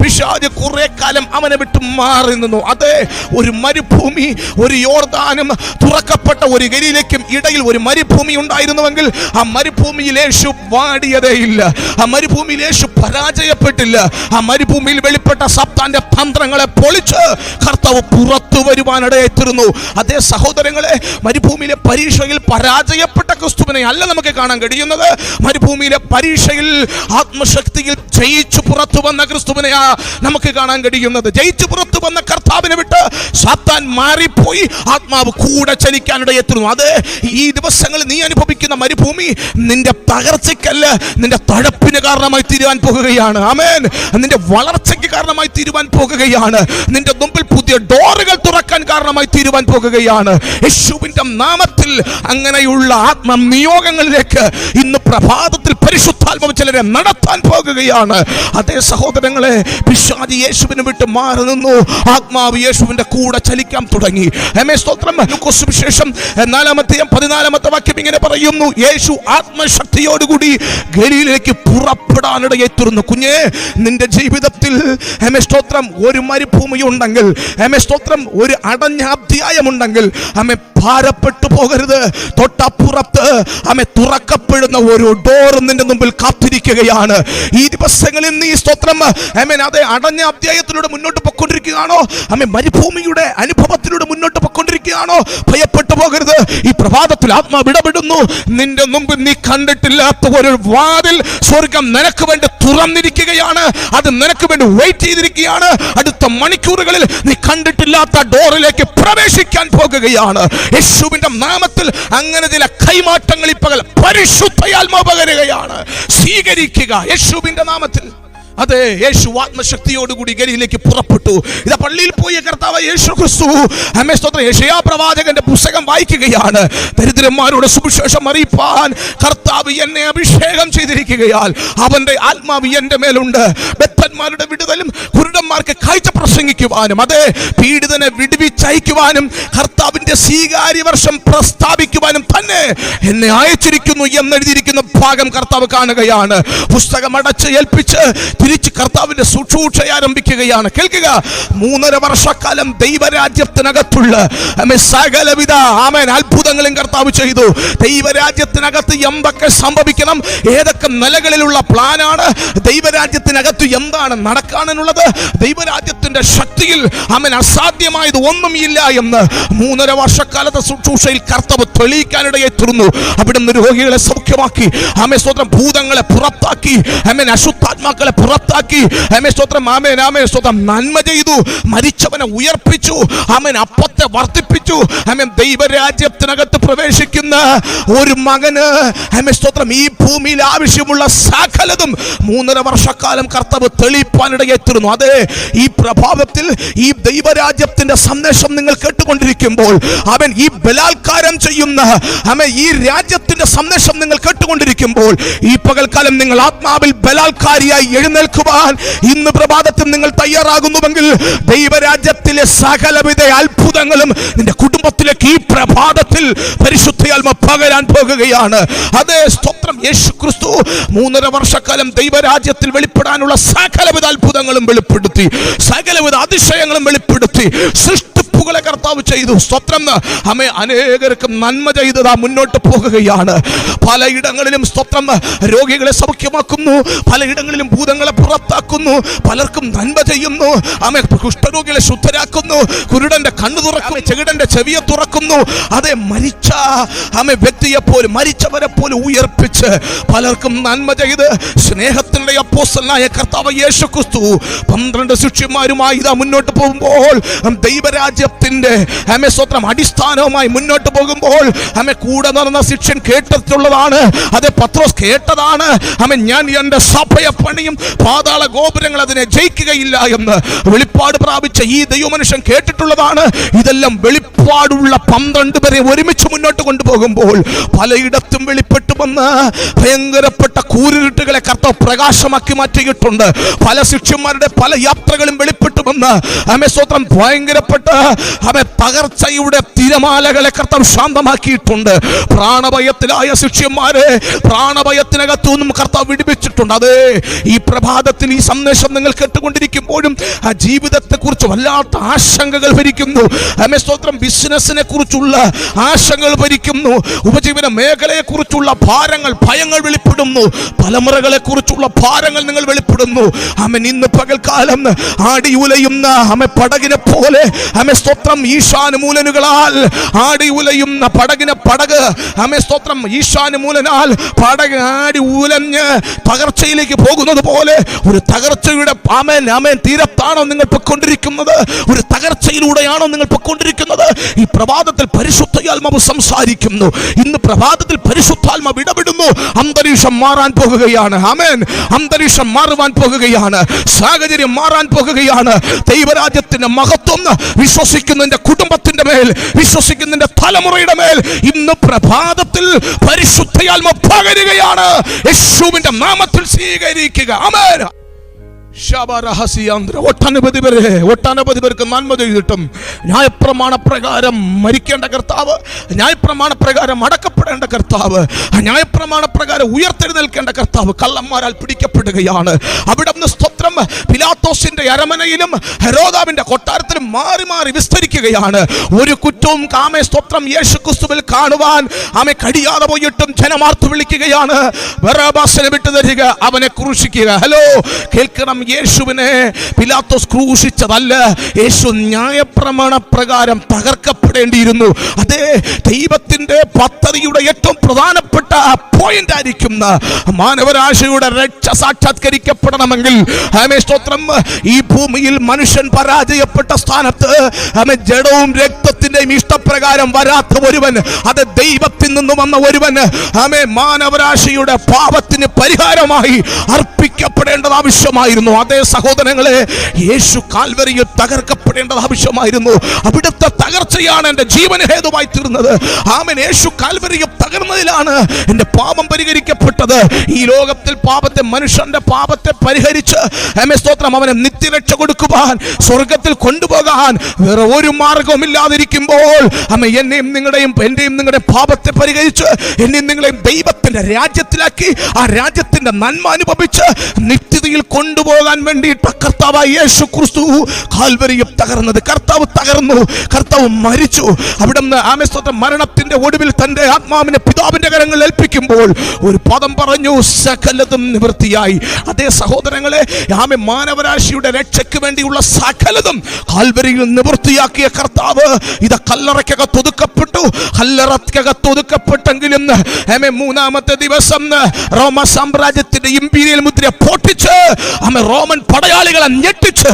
പിശാച് കുറെ കാലം അവനെ വിട്ട് മാറി നിന്നു. അതെ, ഒരു മരുഭൂമി, ഒരു യോർദാനും തുറക്കപ്പെട്ട ഒരു ഗലീലയ്ക്കും ഇടയിൽ ഒരു മരുഭൂമി ഉണ്ടായിരുന്നുവെങ്കിൽ ആ മരുഭൂമിയിൽ യേശു വാടിയതേയില്ല, ആ മരുഭൂമിയിൽ യേശു പരാജയപ്പെട്ടില്ല. ആ മരുഭൂമിയിൽ വെളിപ്പെട്ട സാത്താന്റെ തന്ത്രങ്ങളെ പൊളിച്ച് കർത്താവ് പുറത്തു വരുവാനിടയായിത്തീർന്നു. അതേ സഹോദരങ്ങളെ, മരുഭൂമിയിലെ പരീക്ഷയിൽ പരാജയപ്പെട്ട ക്രിസ്തുവിനെ അല്ല നമുക്ക് കാണാൻ കഴിയുന്നത്. മരുഭൂമിയിലെ പരീക്ഷയിൽ ആത്മശക്തിയിൽ ജയിച്ചു പുറത്തു വന്ന ക്രിസ്തുവിനെയാ നമുക്ക് കാണാൻ കഴിയുന്നത്. ജയിച്ചു പുറത്തു വന്ന കർത്താവിനെ വിട്ട് സാത്താൻ മാറിപ്പോയി, ആത്മാവ് കൂടെ ചലിക്കാനിടയെത്തുന്നു. അത് ഈ ദിവസങ്ങളിൽ നീ അനുഭവിക്കുന്ന മരുഭൂമി നിന്റെ തകർച്ചയ്ക്കല്ല, നിന്റെ തഴപ്പിന് കാരണമായി തീരുവാൻ പോകുകയാണ്. ആമേൻ. നിന്റെ വളർച്ചയ്ക്ക് കാരണമായി തീരുവാൻ പോകുകയാണ്. നിന്റെ മുമ്പിൽ പുതിയ ഡോറുകൾ തുറക്കാൻ കാരണമായി തീരുവാൻ പോകുകയാണ്. യേശുവിന്റെ നാമത്തിൽ അങ്ങനെയുള്ള ആത്മനിയോഗങ്ങളിലേക്ക് ഇന്ന് പ്രഭാതത്തിൽ പരിശുദ്ധാത്മാവ് ചിലരെ നടത്താൻ പോകുകയാണ്. അതേ സഹോദരങ്ങളെ, പിശാച് യേശുവിനെ വിട്ട് മാറി നിന്നു, ആത്മാവ് യേശുവിന്റെ കൂടെ ചലിക്കാൻ തുടങ്ങി. സ്തോത്രം. സുവിശേഷം 4-14 വാക്യം ഇങ്ങനെ പറയുന്നു, യേശു ആത്മശക്തിയോടുകൂടി ഗലീലയിലേക്ക് പുറപ്പെടാനിടയെത്തുന്നു. കുഞ്ഞേ, നിന്റെ ജീവിതത്തിൽ സ്തോത്രം ഒരു മരുഭൂമി ഉണ്ടെങ്കിൽ, സ്തോത്രം ഒരു അടഞ്ഞ അധ്യായമുണ്ടെങ്കിൽ ഭാരപ്പെട്ടു പോകരുത്. തൊട്ടപ്പുറത്ത് തുറക്കപ്പെടുന്ന ഒരു ഡോർ നിന്റെ മുമ്പിൽ കാത്തിരിക്കുകയാണ്. ഈ ദിവസങ്ങളിൽ നീ സ്തോത്രം അതേ അടഞ്ഞ അധ്യായത്തിലൂടെ മുന്നോട്ട് പോയിക്കൊണ്ടിരിക്കുകയാണോ? മരുഭൂമിയുടെ അനുഭവത്തിലൂടെ മുന്നോട്ട് പോയിക്കൊണ്ടിരിക്കുകയാണോ? ഭയപ്പെട്ടു പോകരുത്. ഈ പ്രഭാതത്തിൽ ആത്മാവ് ഇടപെടുന്നു. നിന്റെ മുമ്പിൽ നീ കണ്ടിട്ടില്ലാത്ത ഒരു വാതിൽ സ്വർഗം നിനക്ക് വേണ്ടി തുറന്നിരിക്കുകയാണ്. അത് നിനക്ക് വേണ്ടി വെയിറ്റ് ചെയ്തിരിക്കുകയാണ്. അടുത്ത മണിക്കൂറുകളിൽ നീ കണ്ടിട്ടില്ലാത്ത ഡോറിലേക്ക് പ്രവേശിക്കാൻ പോകുകയാണ്. യേശുവിന്റെ നാമത്തിൽ അങ്ങനെ ചില കൈമാറ്റങ്ങൾ ഈ പകൽ പരിശുദ്ധാത്മാവ് പകരുകയാണ്. സ്വീകരിക്കുക യേശുവിന്റെ നാമത്തിൽ. അതെ, യേശു ആത്മശക്തിയോടുകൂടി ഗലീലയിലേക്ക് പുറപ്പെട്ടു. ഇതാ പള്ളിയിൽ പോയ കർത്താവ് യേശു ക്രിസ്തു യെശയ്യാ പ്രവാചകന്റെ പുസ്തകം വായിക്കുകയാണ്. ദരിദ്രന്മാരുടെ സുവിശേഷം അറിയിപ്പാൻ കർത്താവ് എന്നെ അഭിഷേകം ചെയ്തിരിക്കുകയാൽ അവന്റെ ആത്മാവ് എന്റെ മേലുണ്ട്. ബദ്ധന്മാരുടെ വിടുതലും കുരുടന്മാർക്ക് കാഴ്ച പ്രസംഗിക്കുവാനും, അതെ പീഡിതനെ വിടുവിച്ചയക്കുവാനും കർത്താവിന്റെ സ്വീകാര്യ വർഷം പ്രസ്താവിക്കുവാനും തന്നെ എന്നെ അയച്ചിരിക്കുന്നു എന്നെഴുതിയിരിക്കുന്ന ഭാഗം കർത്താവ് കാണുകയാണ്. പുസ്തകം അടച്ച് ഏൽപ്പിച്ച് തിരിച്ച് കർത്താവിന്റെ ശുശ്രൂഷ ആരംഭിക്കുകയാണ്. കേൾക്കുക, 3.5 വർഷക്കാലം ദൈവരാജ്യത്തിനകത്തുള്ള സകലവിധ അത്ഭുതങ്ങളും കർത്താവ് ചെയ്തു. ദൈവരാജ്യത്തിനകത്ത് എന്തൊക്കെ സംഭവിക്കണം, ഏതൊക്കെ നിലകളിലുള്ള പ്ലാനാണ്, ദൈവരാജ്യത്തിനകത്ത് എന്താണ് നടക്കാനുള്ളത്, ദൈവരാജ്യത്തിന്റെ ശക്തിയിൽ അസാധ്യമായത് ഒന്നുമില്ല എന്ന് 3.5 വർഷക്കാലത്തെ ശുശ്രൂഷയിൽ കർത്താവ് തെളിയിക്കാനിടയെത്തുന്നു. അവിടുന്ന് രോഗികളെ സൗഖ്യമാക്കി, സ്തോത്രം ഭൂതങ്ങളെ പുറത്താക്കി, അശുദ്ധാത്മാക്കളെ പുറത്താക്കി, സ്തോത്രം നന്മ ചെയ്തു, മരിച്ചവനെ ഉയർപ്പിച്ചു, അപ്പത്തെ വർദ്ധിപ്പിച്ചു. ദൈവരാജ്യത്തിനകത്ത് പ്രവേശിക്കുന്ന ഒരു മകന് സ്തോത്രം ഈ ഭൂമിയിൽ ആവശ്യമുള്ള സകലതും 3.5 വർഷക്കാലം കർത്താവ് തെളിയിപ്പാനിടയെത്തുന്നു. അതെ, ഈ പ്രഭാവത്തിൽ ഈ ദൈവരാജ്യത്തിന്റെ സന്ദേശം നിങ്ങൾ കേട്ടുകൊണ്ടിരിക്കുമ്പോൾ, ഈ ബലാത്കാരം ചെയ്യുന്ന ഈ രാജ്യത്തിന്റെ സന്ദേശം നിങ്ങൾ കേട്ടുകൊണ്ടിരിക്കുമ്പോൾ, ഈ പകൽക്കാലം നിങ്ങൾ ആത്മാവിൽ ബലാത്കാരിയായി എഴുന്നേൽക്കുവാൻ ഇന്ന് പ്രഭാതത്തിൽ നിങ്ങൾ തയ്യാറാകുന്നുവെങ്കിൽ ദൈവരാജ്യത്തിലെ സകലവിധ അത്ഭുതങ്ങളും നിന്റെ കുടുംബത്തിലേക്ക് ഈ പ്രഭാതത്തിൽ പരിശുദ്ധാത്മാവ് പകരാൻ പോകുകയാണ്. അതേ സ്തോത്രം. യേശു ക്രിസ്തു 3.5 വർഷക്കാലം ദൈവരാജ്യത്തിൽ വെളിപ്പെടാനുള്ള സകലവിധ അത്ഭുതങ്ങളും വെളിപ്പെടുത്തി, സകലവിധ അതിശയങ്ങളും വെളിപ്പെടുത്തി, സൃഷ്ടിപ്പുകളെ കർത്താവ് ചെയ്തു. സ്തോത്രം. അനേകർക്കും നന്മ ചെയ്തതാ മുന്നോട്ട് പോകുകയാണ്. പലയിടങ്ങളിലും സ്തോത്രം രോഗികളെ സൗഖ്യമാക്കുന്നു, പലയിടങ്ങളിലും ഭൂതങ്ങളെ പുറത്താക്കുന്നു, പലർക്കും നന്മ ചെയ്യുന്നു. കുഷ്ഠരോഗികളെ ശുദ്ധരാക്കുന്നു, കുരുടന്റെ കണ്ണു തുറക്കുന്നു, ചെകിടന്റെ ചെവിയെ തുറക്കുന്നു. അതെ, മരിച്ച വ്യക്തിയെ പോലും, മരിച്ചവരെ പോലും ഉയർപ്പിച്ച് പലർക്കും നന്മ ചെയ്ത് സ്നേഹത്തിന്റെ അപ്പോസ്തലനായ കർത്താവ് യേശു ക്രിസ്തു 12 ശിഷ്യന്മാരുമായി ഇതാ മുന്നോട്ട് പോകുമ്പോൾ, ദൈവരാജ്യത്തിന്റെ സ്വത്രം അടിസ്ഥാനവുമായി മുന്നോട്ട് പോകുമ്പോൾ കൂടെ നടന്ന ശിഷ്യൻ കേട്ടിട്ടുള്ളതാണ്. അതെ, പത്രോസ് കേട്ടതാണ്. ഞാൻ എന്റെ സഭയെ പണിയും, പാതാള ഗോപുരങ്ങൾ അതിനെ ജയിക്കുകയില്ല എന്ന് വെളിപ്പാട് പ്രാപിച്ച ഈ ദൈവമനുഷ്യൻ കേട്ടിട്ടുള്ളതാണ്. ഇതെല്ലാം വെളിപ്പാടുള്ള 12 പേരെ ഒരുമിച്ച് മുന്നോട്ട് കൊണ്ടുപോകുമ്പോൾ പലയിടത്തും വെളിപ്പെട്ടു വന്ന് ഭയങ്കരപ്പെട്ട കൂരിരുട്ടുകളെ കർത്താവ് പ്രകാശമാക്കി മാറ്റിയിട്ടുണ്ട്. പല ശിഷ്യന്മാരുടെ പല യാത്രകളും വെളിപ്പെട്ടു വന്ന് സ്വത്രം ഭയങ്കരപ്പെട്ട തകർച്ചയുടെ തിരമാലകളെ കർത്താവ് ശാന്തമാക്കിയിട്ടുണ്ട്. പ്രാണഭയത്തിലായ ശിഷ്യന്മാരെ പ്രാണഭയത്തിനകത്തു നിന്നും കർത്താവ് വിടുവിച്ചിട്ടുണ്ട്. അതെ, ഈ പ്രഭാതത്തിൽ ഈ സന്ദേശം നിങ്ങൾ കേട്ടുകൊണ്ടിരിക്കുമ്പോഴും ആ ജീവിതത്തെ കുറിച്ച് വല്ലാത്ത ആശങ്കകൾ ഭരിക്കുന്നു. സ്തോത്രം, ബിസിനസിനെ കുറിച്ചുള്ള ആശങ്കകൾ ഭരിക്കുന്നു. ഉപജീവന മേഖലയെ കുറിച്ചുള്ള ഭാരങ്ങൾ, ഭയങ്ങൾ വെളിപ്പെടുന്നു. തലമുറകളെ കുറിച്ചുള്ള ഭാരങ്ങൾ നിങ്ങൾ വെളിപ്പെടുന്നു. ഇന്ന് പകൽക്കാലം ആടി ഉലയുന്ന പടകിനെ പോലെ സ്തോത്രം ഈശാനുമൂലനുകളാൽ ആടി ഉലയുന്ന പടക് സ്തോത്രം ഈശാനുമൂലനാൽ പടക് ആടി ഉലഞ്ഞ് തകർച്ചയിലേക്ക് പോകുന്നത് പോലെ ഒരു തകർച്ചയുടെ തീരത്താണോ നിങ്ങൾ പൊയ്ക്കൊണ്ടിരിക്കുന്നത്? ഒരു തകർച്ചയിലൂടെയാണോ നിങ്ങൾ പൊയ്ക്കൊണ്ടിരിക്കുന്നത്? ഈ പ്രഭാതത്തിൽ പരിശുദ്ധാത്മാവ് സംസാരിക്കുന്നു. ഇന്ന് പ്രഭാതത്തിൽ പരിശുദ്ധാത്മാവ് ഇടപെടുന്നു. അന്തരീക്ഷം മാറാൻ പോകുകയാണ്. ആമേൻ. അന്തരീക്ഷം മാറുവാൻ പോകുകയാണ്. സാഹചര്യം മാറാൻ പോകുകയാണ്. ദൈവരാജ്യത്തിന്റെ മഹത്വം വിശ്വസിക്കുന്നതിന്റെ കുടുംബത്തിന്റെ മേൽ, വിശ്വസിക്കുന്നതിന്റെ തലമുറയുടെ മേൽ ഇന്ന് പ്രഭാതത്തിൽ പരിശുദ്ധാത്മാവ് പകരുകയാണ്. യേശുവിന്റെ നാമത്തിൽ സ്വീകരിക്കുക. ആമേൻ. ഒട്ടനവധി പേർക്ക് നന്മ ചെയ്തിട്ടും ന്യായപ്രമാണപ്രകാരം മരിക്കേണ്ട കർത്താവ്, ന്യായപ്രമാണപ്രകാരം അടക്കപ്പെടേണ്ട കർത്താവ്, ന്യായപ്രമാണപ്രകാരം ഉയർത്തെഴുന്നേൽക്കേണ്ട കർത്താവ് കള്ളന്മാരാൽ പിടിക്കപ്പെടുകയാണ്. അവിടെ നിന്ന് സ്തോത്രം പിലാത്തോസിന്റെ അരമനയിലും ഹെരോദാവിന്റെ കൊട്ടാരത്തിലും മാറി മാറി വിസ്തരിക്കുകയാണ്. ഒരു കുറ്റവും സ്തോത്രം യേശു ക്രിസ്തുവിൽ കാണുവാൻ കഴിയാതെ പോയിട്ടും ജനമാർത്തു വിളിക്കുകയാണ്, ബറബ്ബാസിനെ വിട്ടുതരിക, അവനെ ക്രൂശിക്കുക. ഹലോ, കേൾക്കണം, യേശുവിനെ പിലാത്തോസ് ക്രൂശിച്ചതല്ല, യേശു ന്യായപ്രമാണ പ്രകാരം തകർക്കപ്പെടേണ്ടിയിരുന്നു. അതേ, ദൈവത്തിന്റെ പദ്ധതിയുടെ ഏറ്റവും പ്രധാനപ്പെട്ട പോയിന്റ് ആയിരിക്കുന്ന മാനവരാശിയുടെ രക്ഷ സാക്ഷാത്കരിക്കപ്പെടണമെങ്കിൽ സ്തോത്രം ഈ ഭൂമിയിൽ മനുഷ്യൻ പരാജയപ്പെട്ട സ്ഥാനത്ത് ജഡവും രക്തത്തിന്റെയും ഇഷ്ടപ്രകാരം വരാത്ത ഒരുവൻ, അത് ദൈവത്തിൽ നിന്ന് വന്ന ഒരുവൻ മാനവരാശിയുടെ പാപത്തിന് പരിഹാരമായി അർപ്പിക്കപ്പെടേണ്ടത് ആവശ്യമായിരുന്നു. അതേ സഹോദരങ്ങളെ, യേശു കാൽവരിയിൽ തകർക്കപ്പെടേണ്ടത് ആവശ്യമായിരുന്നു. അവിടുത്തെ തകർച്ചയാണ് എൻ്റെ ജീവന് ഹേതുവായി തീർന്നത്. ആമേൻ. യേശു കാൽവരിയിൽ തകർന്നതിലാണ് എൻ്റെ പാപം പരിഹരിക്കപ്പെട്ടത്. ഈ ലോകത്തിൽ പാപത്തെ, മനുഷ്യന്റെ പാപത്തെ പരിഹരിച്ച് സ്തോത്രം അവനെ നിത്യരക്ഷ കൊടുക്കുവാൻ, സ്വർഗത്തിൽ കൊണ്ടുപോകാൻ വേറെ ഒരു മാർഗവുമില്ലാതിരിക്കുമ്പോൾ എന്നെയും നിങ്ങളുടെയും പാപത്തെ പരിഹരിച്ച് എന്നെയും നിങ്ങളെയും ദൈവത്തിന്റെ രാജ്യത്തിലാക്കി ആ രാജ്യത്തിന്റെ നന്മ അനുഭവിച്ച് നിത്യതയിൽ കൊണ്ടുപോകാൻ വേണ്ടിയിട്ട് കർത്താവായ യേശു ക്രിസ്തു കാൽവരിയിൽ തകർന്നത്. കർത്താവ് തകർന്നു, കർത്താവ് മരിച്ചു. അവിടുന്ന് സ്തോത്രം മരണത്തിന്റെ ഒടുവിൽ തന്റെ ആത്മാവിനെ പിതാവിന്റെ കരങ്ങളിൽ ഏൽപ്പിക്കുമ്പോൾ ഒരു പദം പറഞ്ഞു, സകലതും നിവൃത്തിയായി. അതേ സഹോദരങ്ങളെ, മാനവരാശിയുടെ രക്ഷയ്ക്ക് വേണ്ടിയുള്ള സകലതും കാൽവരിയിൽ നിവൃത്തിയാക്കിയ കർത്താവ് ഇത് കല്ലറയ്ക്കകത്ത് ഒതുക്കപ്പെട്ടു. കല്ലറയ്ക്കകത്ത് ഒതുക്കപ്പെട്ടെങ്കിലും മൂന്നാമത്തെ ദിവസം റോമ സാമ്രാജ്യത്തിന്റെ ഇമ്പീരിയൽ മുദ്ര പൊട്ടിച്ച് റോമൻ പടയാളികളെ ഞെട്ടിച്ച്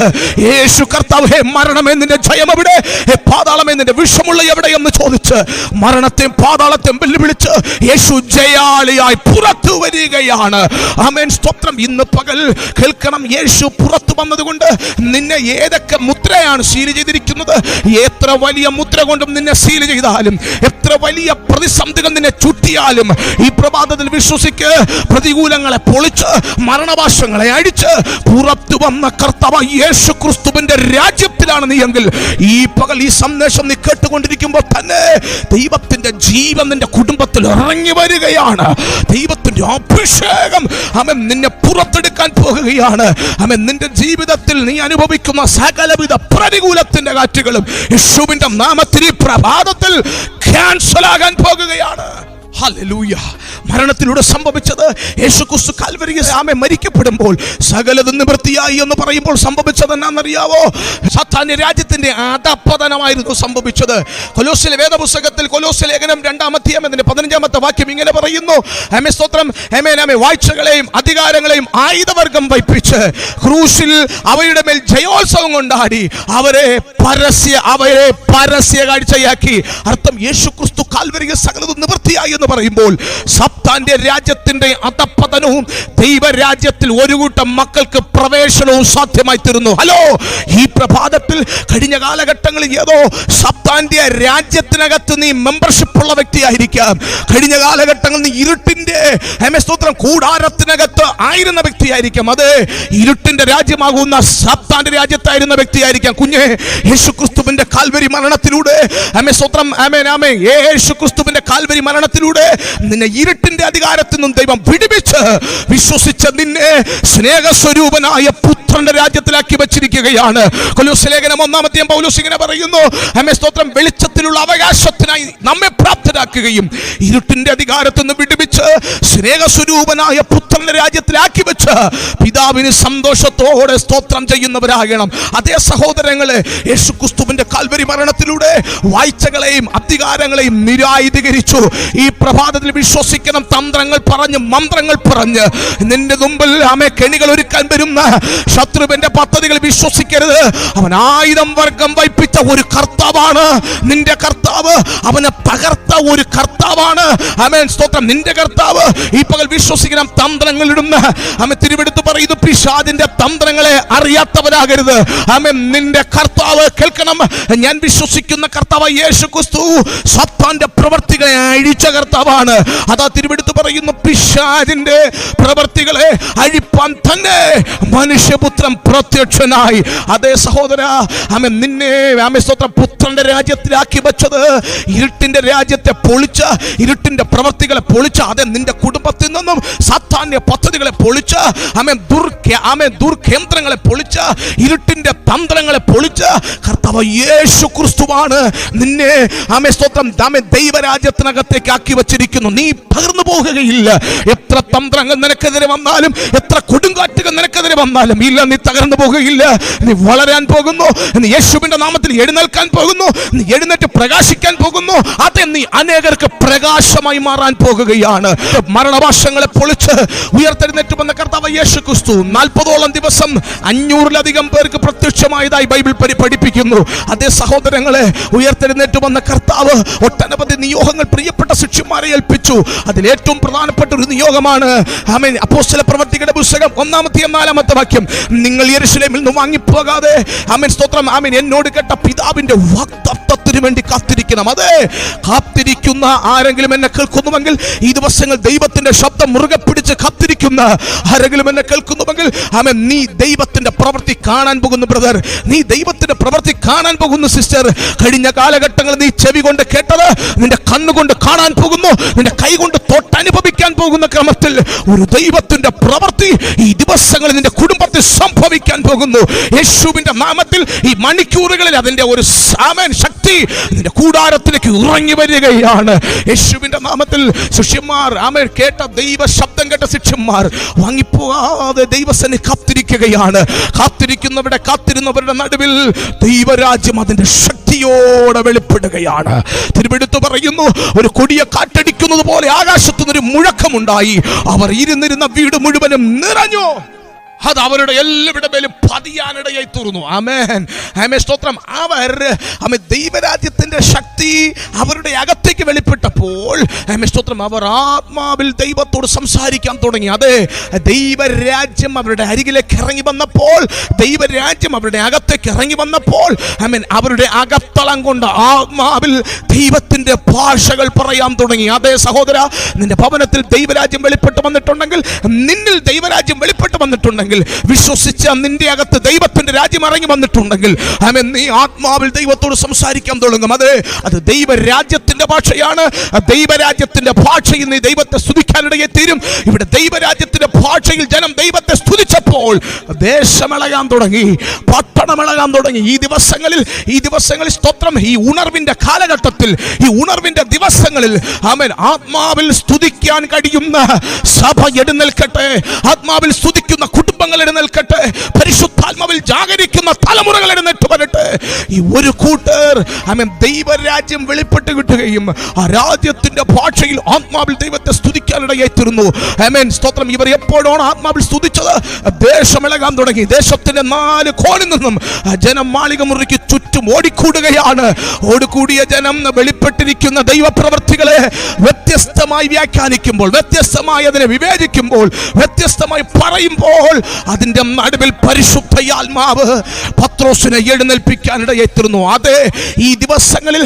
യേശു കർത്താവ്, ഹേ മരണമേ നിന്റെ ജയം എവിടെ, ഹേ പാതാളമേ നിന്റെ വിഷമുള്ള എവിടെയെന്ന് ചോദിച്ച് മരണത്തെയും പാതാളത്തെയും വെല്ലുവിളിച്ച് യേശു ജയാളിയായി പുറത്തു വരികയാണ്. ആമേൻ. സ്തോത്രം. ഇന്ന് പകൽ കേൾക്കണം, യേശു പുറത്തു വന്നതുകൊണ്ട് നിന്നെ ഏതൊക്കെ മുദ്രയാണ് സീൽ ചെയ്തിരിക്കുന്നത്, എത്ര വലിയ മുദ്ര കൊണ്ടും നിന്നെ സീൽ ചെയ്താലും, എത്ര വലിയ പ്രതിസന്ധികൾ നിന്നെ ചുറ്റിയാലും ഈ പ്രഭാതത്തിൽ വിശ്വസിക്ക്, പ്രതികൂലങ്ങളെ പൊളിച്ച് മരണവാശങ്ങളെ അഴിച്ച് പുറത്തു വന്ന കർത്താവ് യേശു ക്രിസ്തുവിന്റെ രാജ്യത്തിലാണ് നീ എങ്കിൽ ഈ പകൽ ഈ സന്ദേശം നീ കേട്ടുകൊണ്ടിരിക്കുമ്പോൾ തന്നെ ദൈവത്തിന്റെ ജീവൻ നിന്റെ കുടുംബത്തിൽ ഇറങ്ങി വരികയാണ്. ദൈവത്തിന്റെ അഭിഷേകം നിന്നെ പുറത്തെടുക്കാൻ പോകുകയാണ്. നിന്റെ ജീവിതത്തിൽ നീ അനുഭവിക്കുന്ന സകലവിധ പ്രതികൂലത്തിന്റെ കാറ്റുകളും യേശുവിന്റെ നാമത്തിൽ ഈ പ്രഭാതത്തിൽ ക്യാൻസൽ ആകാൻ പോകുകയാണ്. ഹല്ലേലൂയ. മരണത്തിലൂടെ സംഭവിച്ചത് യേശുക്രിസ്തു കാൽവരിയിൽ മരിക്കപ്പെടുമ്പോൾ സകലതും നിവൃത്തിയായി എന്ന് പറയുമ്പോൾ സംഭവിച്ചത് എന്നാണെന്നറിയാവോ? സാത്താന്യ രാജ്യത്തിന്റെ അധപ്പതനമായിരുന്നു സംഭവിച്ചത്. കൊലോസ്യയിലെ വേദപുസ്തകത്തിൽ കൊലോസ്യ ലേഖനം 2-ാം അധ്യായം 15-ാമത്തെ വാക്യം ഇങ്ങനെ പറയുന്നു, സ്തോത്രം, വാഴ്ചകളെയും അധികാരങ്ങളെയും ആയുധവർഗം വയ്പ്പിച്ച് ക്രൂശിൽ അവയുടെ മേൽ ജയോത്സവം കൊണ്ടാടി അവരെ പരസ്യ കാഴ്ചയാക്കി. അർത്ഥം, യേശുക്രിസ്തു കാൽവരിയിൽ സകലതും നിവൃത്തിയായി എന്ന് പറയുമ്പോൾ സാത്താന്യ രാജ്യത്തിന്റെ അധപ്പതനവും ദൈവരാജ്യത്തിൽ ഒരു കൂട്ടം മക്കൾക്ക് പ്രവേശനവും സാധ്യമായി തീർന്നു. ഹലോ, ഈ പ്രഭാതത്തിൽ കഴിഞ്ഞ കാലഘട്ടങ്ങളിൽ ഏതോ സാത്താന്യ രാജ്യത്തിനകത്ത് നീ മെമ്പർഷിപ്പ് ഉള്ള വ്യക്തിയായിരിക്കാം. കഴിഞ്ഞ കാലഘട്ടങ്ങളിൽ നീ ഇരുട്ടിന്റെ സ്തോത്രം കൂടാരത്തിനകത്ത് ആയിരുന്ന വ്യക്തിയായിരിക്കാം. അത് ഇരുട്ടിന്റെ രാജ്യമാകുന്ന സാത്താന്റെ രാജ്യത്തായിരുന്ന വ്യക്തിയായിരിക്കാം. കുഞ്ഞെ, യേശുക്രിസ്തുവിന്റെ കാൽവരി മരണത്തിലൂടെ സ്തോത്രം, യേശുക്രിസ്തുവിന്റെ കാൽവരി മരണത്തിലൂടെ നിന്നെ ഇരുട്ടിന്റെ അധികാരത്തിൽ നിന്നും ദൈവം വിടുവിച്ച് വിശ്വസിച്ച നിന്നെ സ്നേഹസ്വരൂപനായ പുത്രന്റെ രാജ്യത്തിലാക്കി വെച്ചിരിക്കുകയാണ്. കൊലോസ്യ ലേഖനം 1-ാം അധ്യായം പൗലോസ് ഇങ്ങനെ പറയുന്നു, സ്തോത്രം, വെളിച്ചത്തിലുള്ള അവകാശത്തിനായി നമ്മെ പ്രാപ്തരാക്കുകയും ഇരുട്ടിന്റെ അധികാരത്തിൽ നിന്ന് വിടുവിച്ച് സ്നേഹസ്വരൂപനായ പുത്രന്റെ രാജ്യത്തിലാക്കി വെച്ച് പിതാവിന് സന്തോഷത്തോടെ സ്തോത്രം ചെയ്യുന്നവരാകണം. അതേ സഹോദരങ്ങളെ, യേശുക്രിസ്തുവിന്റെ കാൽവരി മരണത്തിലൂടെ വാഴ്ചകളെയും അധികാരങ്ങളെയും നിരായുധീകരിച്ചു. ഈ പ്രഭാതത്തിൽ വിശ്വസിക്കണം. തന്ത്രങ്ങൾ പറഞ്ഞ് മന്ത്രങ്ങൾ പറഞ്ഞ് നിന്റെ മുമ്പിൽ കെണികൾ ഒരുക്കാൻ വരുന്ന ശത്രുവിന്റെ പദ്ധതികൾ വിശ്വസിക്കരുത്. അവൻ ആയുധം വർഗം വയ്പ്പിച്ച ഒരു കർത്താവാണ് നിന്റെ കർത്താവ്. അവനെ തകർത്ത ഒരു കർത്താവാണ് സ്തോത്രം, നിന്റെ കർത്താവ്. ഈ പകൽ വിശ്വസിക്കണം. തന്ത്രങ്ങൾ ഇടുന്ന തിരുവെടുത്ത് പറയുന്നു, പിശാചിന്റെ തന്ത്രങ്ങളെ അറിയാത്തവരാകരുത്. നിന്റെ കർത്താവ്, കേൾക്കണം, ഞാൻ വിശ്വസിക്കുന്ന കർത്താവ് യേശുക്രിസ്തു സാത്താന്റെ പ്രവർത്തികളെ അഴിച്ച കർത്താവാണ്. അതാ തിരുവെടുത്ത് പറയുന്നു, പിശാചിന്റെ പ്രവർത്തികളെ അഴിപ്പാൻ തന്നെ മനുഷ്യപുത്രൻ പ്രത്യക്ഷനായി. അതേ സഹോദര, നിന്നെ സ്തോത്രം പുത്രന്റെ രാജ്യത്തിലാക്കി വെച്ചത് ഇരുട്ടിന്റെ രാജ്യത്തെ പൊളിച്ച്, ഇരുട്ടിന്റെ പ്രവർത്തികളെ പൊളിച്ച്, അതെ നിന്റെ കുടുംബത്തിൽ നിന്നും സാത്താന്യ പദ്ധതികളെ പൊളിച്ച്, ദുർകേന്ദ്രങ്ങളെ പൊളിച്ച്, ഇരുട്ടിന്റെ തന്ത്രങ്ങളെ പൊളിച്ച് കർത്താവ് യേശുക്രിസ്തുവാണ് നിന്നെ സ്തോത്രം ദൈവരാജ്യത്തിനകത്തേക്ക് ആക്കി വെച്ചിരിക്കുന്നു. നീ പകർന്നു പോകുകയില്ല. എത്ര തന്ത്രങ്ങൾ നിനക്കെതിരെ വന്നാലും, എത്ര കൊടുങ്കാറ്റുകൾ നിനക്കെതിരെ വന്നാലും ഇല്ല, നീ തകർന്നു പോകുകയില്ല. നീ വളരാൻ പോകുന്നു. നീ യേശുവിന്റെ നാമത്തിൽ എഴുന്നേൽക്കാൻ പോകുന്നു. നീ എഴുന്നേറ്റ് പ്രകാശിക്കാൻ പോകുന്നു. അതെ, നീ അനേകർക്ക് പ്രകാശമായി മാറാൻ പോകുകയാണ്. മരണവാശങ്ങളെ പൊളിച്ച് ഉയർത്തെഴുന്നേറ്റ് വന്ന കർത്താവ് യേശുക്രിസ്തു 40ഓളം ദിവസം 500-ലധികം പേർക്ക് പ്രത്യക്ഷമായതായി ബൈബിൾ പഠിപ്പിക്കുന്നു. അതേ സഹോദരങ്ങളെ, ഉയർത്തെഴുന്നേറ്റ് വന്ന കർത്താവ് ഒട്ടനവധി നിയോഗങ്ങൾ പ്രിയപ്പെട്ട ശിഷ്യന്മാരെ ഏൽപ്പിച്ചു. അതിൽ ഏറ്റവും പ്രധാനപ്പെട്ട ഒരു നിയോഗമാണ് അപ്പോസ്തല പ്രവൃത്തികളുടെ പുസ്തകം 1-ാം അധ്യായം 4-ാമത്തെ വാക്യം, നിങ്ങൾ യെരൂശലേമിൽ നിന്ന് വാങ്ങിപ്പോകാതെ സ്തോത്രം എന്നോട് കേട്ട പിതാവിന്റെ വാഗ്ദത്തത്തിന് വേണ്ടി കാത്തിരിക്കണം. അതെ, കാത്തിരിക്കുന്ന ആരെങ്കിലും എന്നെ കേൾക്കുന്നുവെങ്കിൽ, ഈ ദിവസങ്ങൾ ദൈവത്തിന്റെ ശബ്ദം മുറുകെ പിടിച്ച് കാത്തിരിക്കുന്ന ആരെങ്കിലും എന്നെ കേൾക്കുന്നുവെങ്കിൽ, നീ ദൈവത്തിന്റെ പ്രവൃത്തി കാണാൻ പോകുന്നു ബ്രദർ. നീ ദൈവത്തിന്റെ പ്രവൃത്തി കാണാൻ പോകുന്നു സിസ്റ്റർ. കഴിഞ്ഞ കാലഘട്ടങ്ങൾ നീ ചെവി കൊണ്ട് കേട്ടത് നിന്റെ കണ്ണുകൊണ്ട് കാണാൻ പോകുന്നു. നിന്റെ കൈ കൊണ്ട് തൊട്ടനുഭവിക്കാൻ പോകുന്ന ക്രമത്തിൽ ഒരു ദൈവത്തിന്റെ പ്രവൃത്തി ഈ ദിവസങ്ങളിൽ നിന്റെ കുടുംബത്തിൽ സംഭവിക്കാൻ പോകുന്നു. യേശുവിന്റെ നാമത്തിൽ ഈ മണിക്കൂറുകളിൽ അതിന്റെ ഒരു ശക്തി നിന്റെ കൂടാരത്തിലേക്ക് ഇറങ്ങി വരികയാണ്. യേശുവിന്റെ നാമത്തിൽ ശിഷ്യന്മാർ കേട്ട ദൈവ ശബ്ദം കേട്ട ശിഷ്യന്മാർ വാങ്ങിപ്പോകാതെ ദൈവസനെ കാത്തിരിക്കുകയാണ്. കാത്തിരുന്നവരുടെ നടുവിൽ ദൈവരാജ്യം അതിന്റെ ശക്തിയോടെ വെളിപ്പെടുകയാണ്. തിരുവെടുത്ത് പറയുന്നു, ഒരു കൊടിയ കാറ്റടിക്കുന്നത് പോലെ ആകാശത്തുനിന്നൊരു മുഴക്കമുണ്ടായി. അവർ ഇരുന്നിരുന്ന വീട് മുഴുവനും നിറഞ്ഞു. അത് അവരുടെ എല്ലാവരുടെ മേലും പതിയാനിടയായി തീർന്നു. ആമേൻ, സ്തോത്രം. അവർ ദൈവരാജ്യത്തിന്റെ ശക്തി അവരുടെ അകത്തേക്ക് വെളിപ്പെട്ടപ്പോൾ സ്തോത്രം, അവർ ആത്മാവിൽ ദൈവത്തോട് സംസാരിക്കാൻ തുടങ്ങി. അതെ, ദൈവരാജ്യം അവരുടെ അരികിലേക്ക് ഇറങ്ങി വന്നപ്പോൾ, ദൈവരാജ്യം അവരുടെ അകത്തേക്ക് ഇറങ്ങി വന്നപ്പോൾ അവരുടെ അകത്തളം കൊണ്ട് ആത്മാവിൽ ദൈവത്തിന്റെ ഭാഷകൾ പറയാൻ തുടങ്ങി. അതേ സഹോദര, നിന്റെ ഭവനത്തിൽ ദൈവരാജ്യം വെളിപ്പെട്ട് വന്നിട്ടുണ്ടെങ്കിൽ, നിന്നിൽ ദൈവരാജ്യം വെളിപ്പെട്ട് വന്നിട്ടുണ്ടെങ്കിൽ, വിശ്വസിച്ച നിന്റെ അകത്ത് ദൈവത്തിന്റെ രാജ്യം ഇറങ്ങി വന്നിട്ടുണ്ടെങ്കിൽ നീ ആത്മാവിൽ ദൈവത്തോട് സംസാരിക്കാൻ തുടങ്ങും. അത് ദൈവരാജ്യത്തിന്റെ ഭാഷ ഭാഷയാണ്. ദൈവരാജ്യത്തിന്റെ ഭാഷയിൽ നീ ദൈവത്തെ സ്തുതിക്കാനിടയെ തീരും. ഇവിടെ ദൈവരാജ്യത്തിന്റെ ഭാഷയിൽ ജനം ദൈവത്തെ സ്തുതിച്ചപ്പോൾ ദേശമിളകാൻ തുടങ്ങി, പട്ടണമിളകാൻ തുടങ്ങി. ഈ ദിവസങ്ങളിൽ സ്തോത്രം, ഈ ഉണർവിന്റെ കാലഘട്ടത്തിൽ, ഈ ഉണർവിന്റെ ദിവസങ്ങളിൽ ആമേൻ, ആത്മാവിൽ സ്തുതിക്കാൻ കഴിയുന്ന സഭ എഴുന്നേൽക്കട്ടെ. ആത്മാവിൽ സ്തുതിക്കുന്ന കുടുംബങ്ങൾ എഴുന്നേൽക്കട്ടെ. പരിശുദ്ധാത്മാവിൽ ജാഗരിക്കുന്ന തലമുറകൾ എഴുന്നേറ്റ് വരട്ടെ. ഈ ഒരു കൂട്ടർ ആമേൻ ദൈവരാജ്യം വെളിപ്പെട്ട് കിട്ടുകയും ആ രാജ്യത്തിന്റെ ഭാഷയിൽ ആത്മാവിൽ ദൈവത്തെ സ്തുതിക്കാനിടയായിത്തീരുന്നു. ആമേൻ സ്തോത്രം. ഇവർ എപ്പോഴാണ് ആത്മാവിൽ സ്തുതിച്ചത്? ദേശമിളകാൻ തുടങ്ങി. ദേശത്തിന്റെ 4 കോണിൽ നിന്നും ജനം മാളിക മുറിക്ക് ചുറ്റും ഓടിക്കൂടുകയാണ്. ഓടിക്കൂടിയ ജനം വെളിപ്പെട്ടിരിക്കുന്ന ദൈവപ്രവൃത്തികളെ വ്യത്യസ്തമായി വ്യാഖ്യാനിക്കുമ്പോൾ, വ്യത്യസ്തമായി അതിനെ വിവേചിക്കുമ്പോൾ, വ്യത്യസ്തമായി പറയുമ്പോൾ അതിന്റെ നടുവിൽ പരിശുദ്ധാത്മാവ് പത്രോസിനെ എഴുന്നേൽപ്പിക്കാനിടയായിത്തീർന്നു. അതെ, ഈ ദിവസങ്ങളിൽ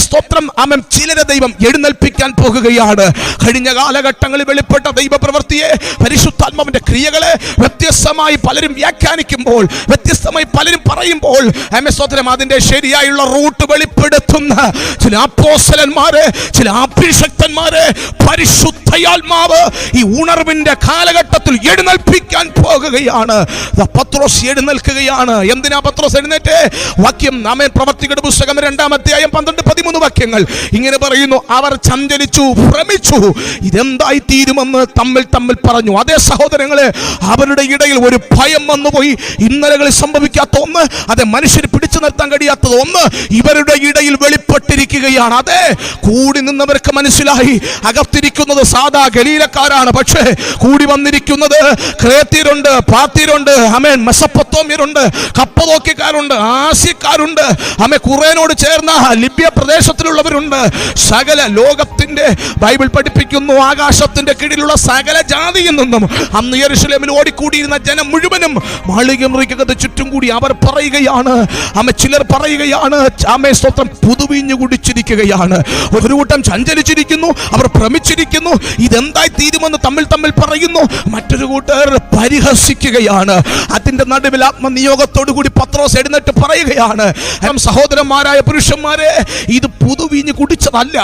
സ്തോത്രം ആമേൻ ചിലരെ ദൈവം എഴുന്നേൽപ്പിക്കാൻ പോകുകയാണ്. കഴിഞ്ഞ കാലഘട്ടങ്ങളിൽ വെളിപ്പെട്ട ദൈവപ്രവൃത്തിയെ, പരിശുദ്ധാത്മാവിന്റെ ക്രിയകളെ വ്യത്യസ്തമായി പലരും വ്യാഖ്യാനിക്കുമ്പോൾ, വ്യത്യസ്തമായി പലരും പറയുമ്പോൾ സ്തോത്രം അതിന്റെ ശരിയായുള്ള റൂട്ട് വെളിപ്പെടുത്തുന്ന ചില അപ്പോസ്തലന്മാരെ, ചില അഭിഷക്തന്മാരെ പരിശുദ്ധാത്മാവ് ഈ ഉണർവിന്റെ കാലഘട്ടത്തിൽ എഴുന്നേൽപ്പിക്കാൻ പോകുകയാണ്. പത്രോസ് എഴുന്നേൽക്കുകയാണ്. എന്തിനാ പത്രോസ് എഴുന്നേറ്റ്? വാക്യം ആമേൻ പ്രവർത്തികളുടെ പുസ്തകം 2-ാം അധ്യായം 12-13 വാക്യങ്ങൾ ഇങ്ങനെ പറയുന്നു: അവർ ചഞ്ചലിച്ചു, ഭ്രമിച്ചു, ഇതെന്തായി തീരുമെന്ന് തമ്മിൽ പറഞ്ഞു. അതേ സഹോദരങ്ങളെ, അവരുടെ ഇടയിൽ ഒരു ഭയം വന്നുപോയി. ഇന്നലകളിൽ സംഭവിക്കാത്ത ഒന്ന്, അതെ മനുഷ്യർ പിടിച്ചു നിർത്താൻ കഴിയാത്തത് ഒന്ന് ഇവരുടെ ഇടയിൽ വെളിപ്പെട്ടിരിക്കുകയാണ്. അതെ, കൂടി നിന്നവർക്ക് മനസ്സിലായി അകത്തിരിക്കുന്നത് സാധാ ഗലീലക്കാരാണ്. പക്ഷേ കൂടി വന്നിരിക്കുന്നത് ക്രേത്യരുണ്ട്, പാർത്യരുണ്ട്, ആമേൻ മെസൊപ്പൊത്താമ്യരുണ്ട്, കപ്പദോക്യക്കാരുണ്ട്, ആസ്യക്കാരുണ്ട്, ആമേൻ ഖുറേനോട് ചേർന്ന ലിബ്യ പ്രദേശത്തിലുള്ളവരുണ്ട്. സകല ലോകത്തിന്റെ ബൈബിൾ പഠിപ്പിക്കുന്നു, ആകാശത്തിന്റെ കീഴിലുള്ള സകല ജാതിയിൽ നിന്നും അന്ന് യെരൂശലേമിൽ ഓടിക്കൂടിയിരുന്ന ജനം മുഴുവനും മാളിക മുറിക്കകത്ത് ചുറ്റും കൂടി അവർ പറയുകയാണ്, ചിലർ പറയുകയാണ്, ആമേൻ സ്തോത്രം, പുതുവീഞ്ഞു കുടിച്ചിരിക്കുകയാണ്. ഒരു കൂട്ടം ചഞ്ചലിച്ചിരിക്കുന്നു, അവർ ഭ്രമിച്ചിരിക്കുന്നു, ഇതെന്തായി തീരുമെന്ന് തമ്മിൽ പറയുന്നു. മറ്റൊരു കൂട്ടർ പരിഹസിക്കുകയാണ്. അതിന്റെ നടുവിൽ ആത്മനിയോഗത്തോടു കൂടി പത്രോസ് എഴുന്നേറ്റ് പറയുകയാണ്: സഹോദരന്മാരായ പുരുഷന്മാരെ, ഇത് പുതുവീഞ്ഞ് കുടിച്ചതല്ല.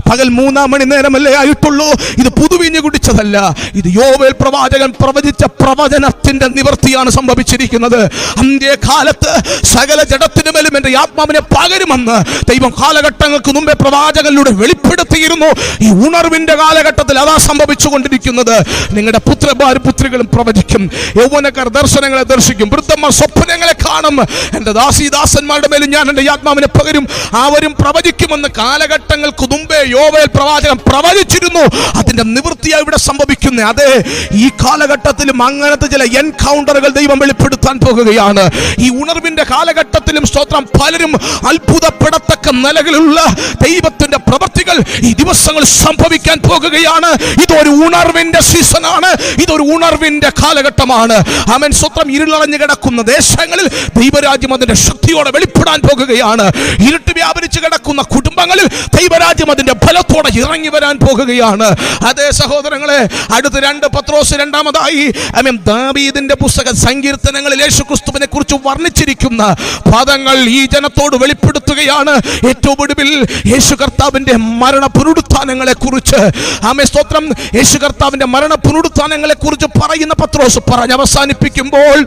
പകൽ 3 മണി നേരമല്ലേ ആയിട്ടുള്ളൂ. ഇത് പുതുവീഞ്ഞ് കുടിച്ചതല്ല. ഇത് യോവേൽ പ്രവാചകൻ പ്രവചിച്ച പ്രവചനത്തിന്റെ നിവൃത്തിയാണ് സംഭവിച്ചിരിക്കുന്നത്. അന്ത്യകാലത്ത് സകല ജഡത്തിനു മേലും എന്റെ ആത്മാവിനെ പകരുമെന്ന് ദൈവം കാലഘട്ടങ്ങൾക്ക് മുമ്പേ പ്രവാചകനിലൂടെ വെളിപ്പെടുത്തിയിരുന്നു. ഈ ഉണർവിന്റെ കാലഘട്ടത്തിൽ അതാ സംഭവിച്ചുകൊണ്ടിരിക്കുന്നത്. നിങ്ങളുടെ പുത്രന്മാരും പുത്രികളും പ്രവചിക്കും, യൗവനക്കാർ ദർശനങ്ങളെ ദർശിക്കും, വൃദ്ധന്മാർ സ്വപ്നങ്ങളെ കാണും. എന്റെ ദാസീദാസന്മാരുടെ മേലും ഞാൻ എന്റെ ആത്മാവിനെ പകരും, അവരും പ്രവചിക്കുമെന്ന് കാലഘട്ടങ്ങൾക്ക് മുമ്പേ യോവേൽ പ്രവാചകൻ പ്രവചിച്ചിരുന്നു. അതിന്റെ നിവൃത്തിയായി ഇവിടെ സംഭവിക്കുന്നത്. അതെ, ഈ കാലഘട്ടത്തിലും അങ്ങനത്തെ ചില എൻകൗണ്ടറുകൾ ദൈവം വെളിപ്പെടുത്താൻ പോകുകയാണ്. ഈ ഉണർവിന്റെ കാലഘട്ടത്തിലും സ്തോത്രം പലരും അത്ഭുതപ്പെടത്തക്ക നിലകളിലുള്ള ദൈവത്തിന്റെ പ്രവൃത്തികൾ ഈ ദിവസങ്ങൾ സംഭവിക്കാൻ പോകുകയാണ്. ഇതൊരു ഉണർവിന്റെ സീസണാണ്, ഇതൊരു ഉണർവിന്റെ കാലഘട്ടമാണ്. ആമേൻ സ്തോത്രം. ഇരുളടഞ്ഞു കിടക്കുന്ന ദേശങ്ങളിൽ ദൈവരാജ്യം അതിന്റെ ശക്തിയോടെ വെളിപ്പെടാൻ പോകുകയാണ്. ഇരുട്ട് വ്യാപരിച്ചു കിടക്കുന്ന കുടുംബങ്ങളിൽ ദൈവരാജ്യം അതിന്റെ ഫലത്തോടെ ഇറങ്ങി വരാൻ പോകുകയാണ്. അതേ സഹോദരങ്ങളെ, അടുത്ത 2 പത്രോസ് 2-ാമതായി ആമേൻ ദാവീദിന്റെ പുസ്തക സങ്കീർത്തനങ്ങളിൽ യേശുക്രിസ്തുവിനെ കുറിച്ച് വർണ്ണിച്ചിരിക്കുന്ന പദങ്ങൾ ഈ ജനത്തോട് വെളിപ്പെടുത്തുകയാണ്. ഏറ്റവും ഒടുവിൽ യേശു കർത്താവിന്റെ മരണ പുനരുത്ഥാനങ്ങളെ കുറിച്ച്, ആമേൻ സ്തോത്രം, യേശു കർത്താവിന്റെ മരണ പുനരുത്ഥാനങ്ങളെ കുറിച്ച് പറയുന്ന പത്രോസ് പറഞ്ഞ് അവസാനിപ്പിക്കുമ്പോൾ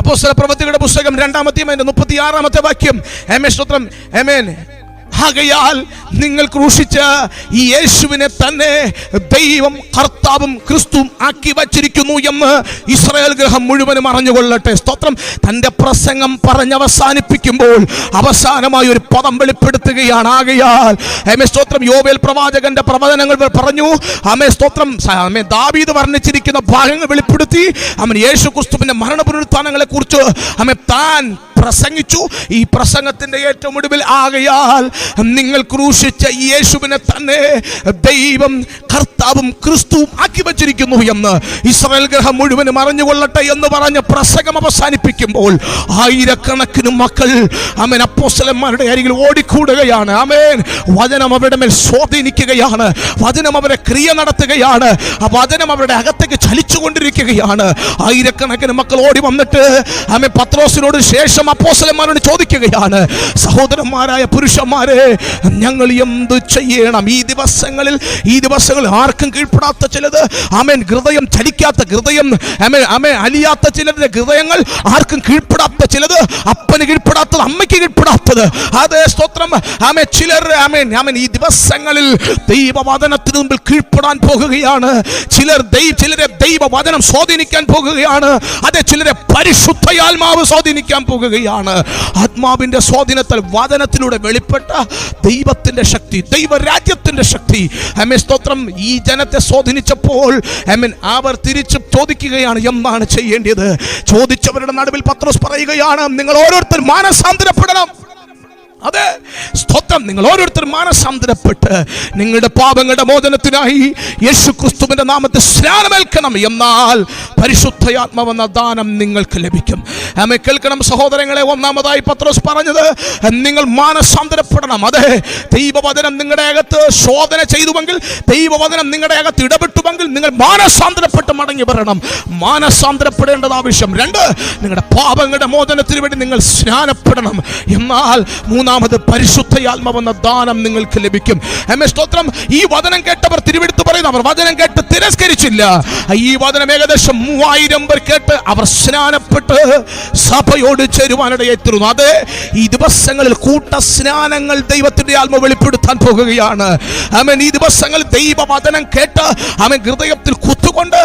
അപ്പോസ്തലപ്രവൃത്തികളുടെ പുസ്തകം 2-ാം അധ്യായം 36-ാമത്തെ വാക്യം, ആമേൻ സ്തോത്രം, ആമേൻ, ആകയാൽ നിങ്ങൾ ക്രൂശിച്ച ഈ യേശുവിനെ തന്നെ ദൈവം കർത്താവും ക്രിസ്തുവും ആക്കി വച്ചിരിക്കുന്നു എന്ന് ഇസ്രായേൽ ഗൃഹം മുഴുവനും അറിഞ്ഞുകൊള്ളട്ടെ. സ്തോത്രം. തന്റെ പ്രസംഗം പറഞ്ഞ് അവസാനിപ്പിക്കുമ്പോൾ അവസാനമായി ഒരു പദം വെളിപ്പെടുത്തുകയാണ്. ആകയാൽ ആമേൻ സ്തോത്രം, യോവേൽ പ്രവാചകന്റെ പ്രവചനങ്ങൾ പറഞ്ഞു. ആമേൻ സ്തോത്രം, ആമേൻ ദാവീദ് വർണ്ണിച്ചിരിക്കുന്ന ഭാഗങ്ങൾ വെളിപ്പെടുത്തി. ആമേൻ യേശു ക്രിസ്തുവിന്റെ മരണ പുനരുത്ഥാനങ്ങളെ കുറിച്ച് ആമേൻ താൻ പ്രസംഗിച്ചു. ഈ പ്രസംഗത്തിന്റെ ഏറ്റവും ഒടുവിൽ ആകയാൽ നിങ്ങൾ ക്രൂശിച്ച യേശുവിനെ തന്നെ ദൈവം കർത്താവ് കർത്താവും ക്രിസ്തുവും ആക്കി വച്ചിരിക്കുന്നു എന്ന് ഇസ്രായേൽ ഗ്രഹം മുഴുവനും അറിഞ്ഞുകൊള്ളട്ടെ എന്ന് പറഞ്ഞ് പ്രസംഗം അവസാനിപ്പിക്കുമ്പോൾ ആയിരക്കണക്കിന് മക്കൾ ആമേൻ അപ്പോസ്തലന്മാരുടെ അരികിൽ ഓടിക്കൂടുകയാണ്. ആമേൻ. വചനം അവരുടെ മേൽ സ്വാധീനിക്കുകയാണ്. വചനം അവരെ ക്രിയ നടത്തുകയാണ്. ആ വചനം അവരുടെ അകത്തേക്ക് ചലിച്ചുകൊണ്ടിരിക്കുകയാണ്. ആയിരക്കണക്കിന് മക്കൾ ഓടി വന്നിട്ട് ആമേൻ പത്രോസിനോട് ശേഷം അപ്പോസ്തലന്മാരോട് ചോദിക്കുകയാണ്, സഹോദരന്മാരായ പുരുഷന്മാരെ, ഞങ്ങൾ എന്ത് ചെയ്യണം? ഈ ദിവസങ്ങളിൽ ആർക്കും കീഴ്പ്പെടാത്ത ചിലത്, ആമേൻ, ഹൃദയം ചലിക്കാത്ത ഹൃദയം, ആമേൻ, അലിയാത്ത ചിലരുടെ ഹൃദയങ്ങൾ, ആർക്കും കീഴ്പ്പെടാത്ത ചിലത്, അപ്പന് കീഴ്പ്പെടാത്തത്, അമ്മയ്ക്ക് കീഴ്പ്പെടാത്തത്. അതേ സ്തോത്രം. ആമേൻ. ചിലർ ആമേൻ ഈ ദിവസങ്ങളിൽ ദൈവവചനത്തിന് മുമ്പിൽ കീഴ്പ്പെടാൻ പോകുകയാണ്. ചിലരെ ദൈവവചനം സ്വാധീനിക്കാൻ പോകുകയാണ്. അതെ, ചിലരെ പരിശുദ്ധാത്മാവ് സ്വാധീനിക്കാൻ പോകുകയാണ്. ആത്മാവിന്റെ സ്വാധീനത്താൽ വചനത്തിലൂടെ വെളിപ്പെട്ട ദൈവത്തിന്റെ ശക്തി, ദൈവരാജ്യത്തിന്റെ ശക്തി, ആമേൻ, സ്തോത്രം, ഈ ജനത്തെ സ്വാധീനിച്ചപ്പോൾ ആമേൻ അവർ തിരിച്ചു ചോദിക്കുകയാണ്, എന്താണ് ചെയ്യേണ്ടത്? ചോദിച്ചവരുടെ നടുവിൽ പത്രോസ് പറയുകയാണ്, നിങ്ങൾ ഓരോരുത്തരും മാനസാന്തരപ്പെടണം. അതെ, സ്തോത്രം. നിങ്ങൾ ഓരോരുത്തരും മാനസാന്തരപ്പെട്ട് നിങ്ങളുടെ പാപങ്ങളുടെ മോചനത്തിനായി യേശുക്രിസ്തുവിന്റെ നാമത്തിൽ സ്നാനമേൽക്കണം, എന്നാൽ പരിശുദ്ധാത്മാവെന്ന ദാനം നിങ്ങൾക്ക് ലഭിക്കും. ആമേൻ. കേൾക്കണം സഹോദരങ്ങളെ, ഒന്നാമതായി പത്രോസ് പറഞ്ഞത് നിങ്ങൾ മാനസാന്തരപ്പെടണം. അതെ, ദൈവവചനം നിങ്ങളുടെ അകത്ത് ശോധന ചെയ്തുവെങ്കിൽ, ദൈവവചനം നിങ്ങളുടെ അകത്ത് ഇടപെട്ടുവെങ്കിൽ നിങ്ങൾ മാനസാന്തരപ്പെട്ട് മടങ്ങി വരണം. മാനസാന്തരപ്പെടേണ്ടത് ആവശ്യം. 2, നിങ്ങളുടെ പാപങ്ങളുടെ മോചനത്തിന് വേണ്ടി നിങ്ങൾ സ്നാനപ്പെടണം, എന്നാൽ മൂന്നാമത് പരിശുദ്ധാത്മാവെന്ന ദാനം നിങ്ങൾക്ക് ലഭിക്കും. ആമേൻ, സ്തോത്രം. ഈ വചനം കേട്ടവർ തിരുവെടുത്ത് പറയുന്നു, അവർ വചനം കേട്ട് തിരസ്കരിച്ചില്ല. ഈ വചനം ഏകദേശം 3000 പേർ കേട്ട് അവർ സ്നാനപ്പെട്ട് സഭയോട് ചേരുവാനിടയായി തീർന്നു. അത് ഈ ദിവസങ്ങളിൽ കൂട്ട സ്നാനങ്ങൾ ദൈവത്തിന്റെ ആത്മ വെളിപ്പെടുത്താൻ പോകുകയാണ്. ആമേൻ. ഈ ദിവസങ്ങളിൽ ദൈവവചനം കേട്ട് ആമേൻ ഹൃദയത്തിൽ കുത്തുകൊണ്ട്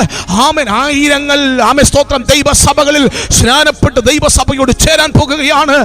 ആമേൻ ആയിരങ്ങൾ ആമേൻ സ്തോത്രം ദൈവസഭകളിൽ സ്നാനപ്പെട്ട് ദൈവസഭയോട് ചേരാൻ പോകുകയാണ്.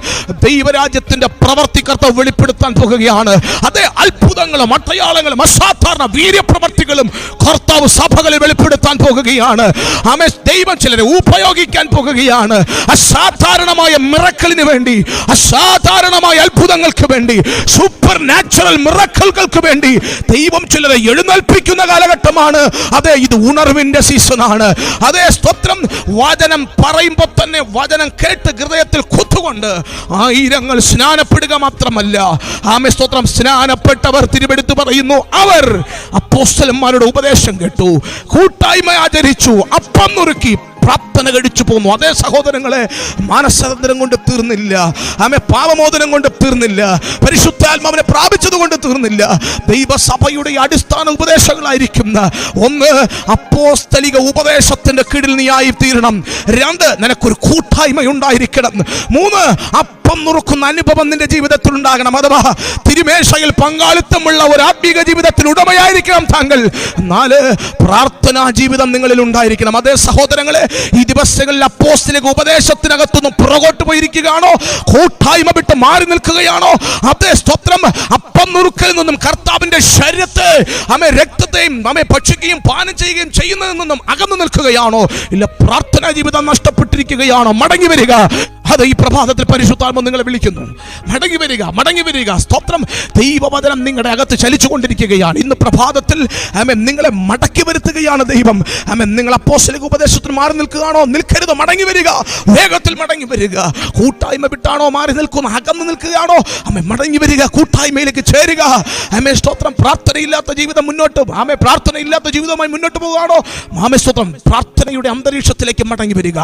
ദൈവരാജ്യത്തിന്റെ പ്രവൃത്തി കർത്താവ് വെളിപ്പെടുത്താൻ പോകുകയാണ്. അതേ, അത്ഭുതങ്ങളും അടയാളങ്ങളും അസാധാരണ വീര്യപ്രവർത്തികളും കർത്താവ് സഭകളിൽ വെളിപ്പെടുത്താൻ പോകുകയാണ്. ആമേൻ. ദൈവം ചിലരെ ഉപയോഗിക്കാൻ പോകുകയാണ്. അസാധാരണമായ മിറക്കിളിന് വേണ്ടി, അസാധാരണമായ അത്ഭുതങ്ങൾക്ക് വേണ്ടി, സൂപ്പർ നാച്ചുറൽ മിറക്കിളുകൾക്ക് വേണ്ടി ദൈവം ചിലരെ എഴുന്നേൽപ്പിക്കുന്ന കാലഘട്ടമാണ്. അതെ, ഇത് ഉണർവിന്റെ സീസണാണ്. അതേ, സ്തോത്രം. വചനം പറയുമ്പോൾ തന്നെ വചനം കേട്ട് ഹൃദയത്തിൽ കുത്തുകൊണ്ട് ആയിരങ്ങൾ സ്നാനപ്പെടുക മാത്രമല്ല, ആമേൻ, സ്തോത്രം, സ്നാനപ്പെട്ടവർ തിരുവെടുത്ത് പറയുന്നു, അവർ അപ്പോസ്തലന്മാരുടെ ഉപദേശം കേട്ടു, കൂട്ടായ്മ ആചരിച്ചു, അപ്പം നുറുക്കി, പ്രാർത്ഥന കഴിച്ചു പോന്നു. അതേ സഹോദരങ്ങളെ, മാനസാന്തരം കൊണ്ട് തീർന്നില്ല. ആമേൻ. പാപമോചനം കൊണ്ട് തീർന്നില്ല. പരിശുദ്ധാത്മാവിനെ പ്രാപിച്ചത് കൊണ്ട് തീർന്നില്ല. ദൈവസഭയുടെ അടിസ്ഥാന ഉപദേശങ്ങളായിരിക്കുന്ന 1, അപ്പോസ്തലിക ഉപദേശത്തിന്റെ കീഴിൽ നീ ആയി തീരണം. 2, നിനക്കൊരു കൂട്ടായ്മ ഉണ്ടായിരിക്കണം. 3, അപ്പം നുറുക്കുന്ന അനുഭവം നിന്റെ ജീവിതത്തിൽ ഉണ്ടാകണം. അഥവാ തിരുമേശയിൽ പങ്കാളിത്തമുള്ള ഒരു ആത്മീക ജീവിതത്തിൽ ഉടമയായിരിക്കണം താങ്കൾ. 4, പ്രാർത്ഥനാ ജീവിതം നിങ്ങളിൽ ഉണ്ടായിരിക്കണം. അതേ സഹോദരങ്ങളെ, ഈ ദിവസങ്ങളിൽ അപ്പോസ്തലിക ഉപദേശത്തിനകത്തുനിന്ന് പുറകോട്ട് പോയിരിക്കുകയാണോ? കൂട്ടായ്മ വിട്ട് മാറി നിൽക്കുകയാണോ? അതേ, സ്തോത്രം. അപ്പം നുറുക്കലിൽ നിന്നും കർത്താവിന്റെ ശരീരത്തെ ആമേൻ രക്തത്തെയും ആമേൻ ഭക്ഷിക്കുകയും പാനം ചെയ്യുകയും ചെയ്യുന്നതിൽ നിന്നും അകന്നു നിൽക്കുകയാണോ? ഇല്ല, പ്രാർത്ഥനാ ജീവിതം നഷ്ടപ്പെട്ടിരിക്കുകയാണോ? മടങ്ങി വരിക. അത് ഈ പ്രഭാതത്തിൽ പരിശുദ്ധാത്മ നിങ്ങളെ വിളിക്കുന്നു. മടങ്ങി വരിക, മടങ്ങി വരിക. സ്തോത്രം. ദൈവവചനം നിങ്ങളുടെ അകത്ത് ചലിച്ചു കൊണ്ടിരിക്കുകയാണ്. ഇന്ന് പ്രഭാതത്തിൽ ആമേൻ നിങ്ങളെ മടക്കി വരുത്തുകയാണ് ദൈവം. ആമേൻ. നിങ്ങൾ അപ്പോസ്തലിക ഉപദേശത്തിന് മാറി നിൽക്കുകയാണോ? നിൽക്കരുത്, മടങ്ങി വരിക. വേഗത്തിൽ മടങ്ങി വരിക. കൂട്ടായ്മ വിട്ടാണോ മാറി നിൽക്കുന്നു? അകന്നു നിൽക്കുകയാണോ? ആമേൻ, മടങ്ങി വരിക. കൂട്ടായ്മയിലേക്ക് ചേരുക. ആമേൻ, സ്തോത്രം. പ്രാർത്ഥനയില്ലാത്ത ജീവിതം മുന്നോട്ട്, ആമേൻ, പ്രാർത്ഥനയില്ലാത്ത ജീവിതമായി മുന്നോട്ട് പോകുകയാണോ? ആമേൻ, സ്തോത്രം. പ്രാർത്ഥനയുടെ അന്തരീക്ഷത്തിലേക്ക് മടങ്ങി വരിക.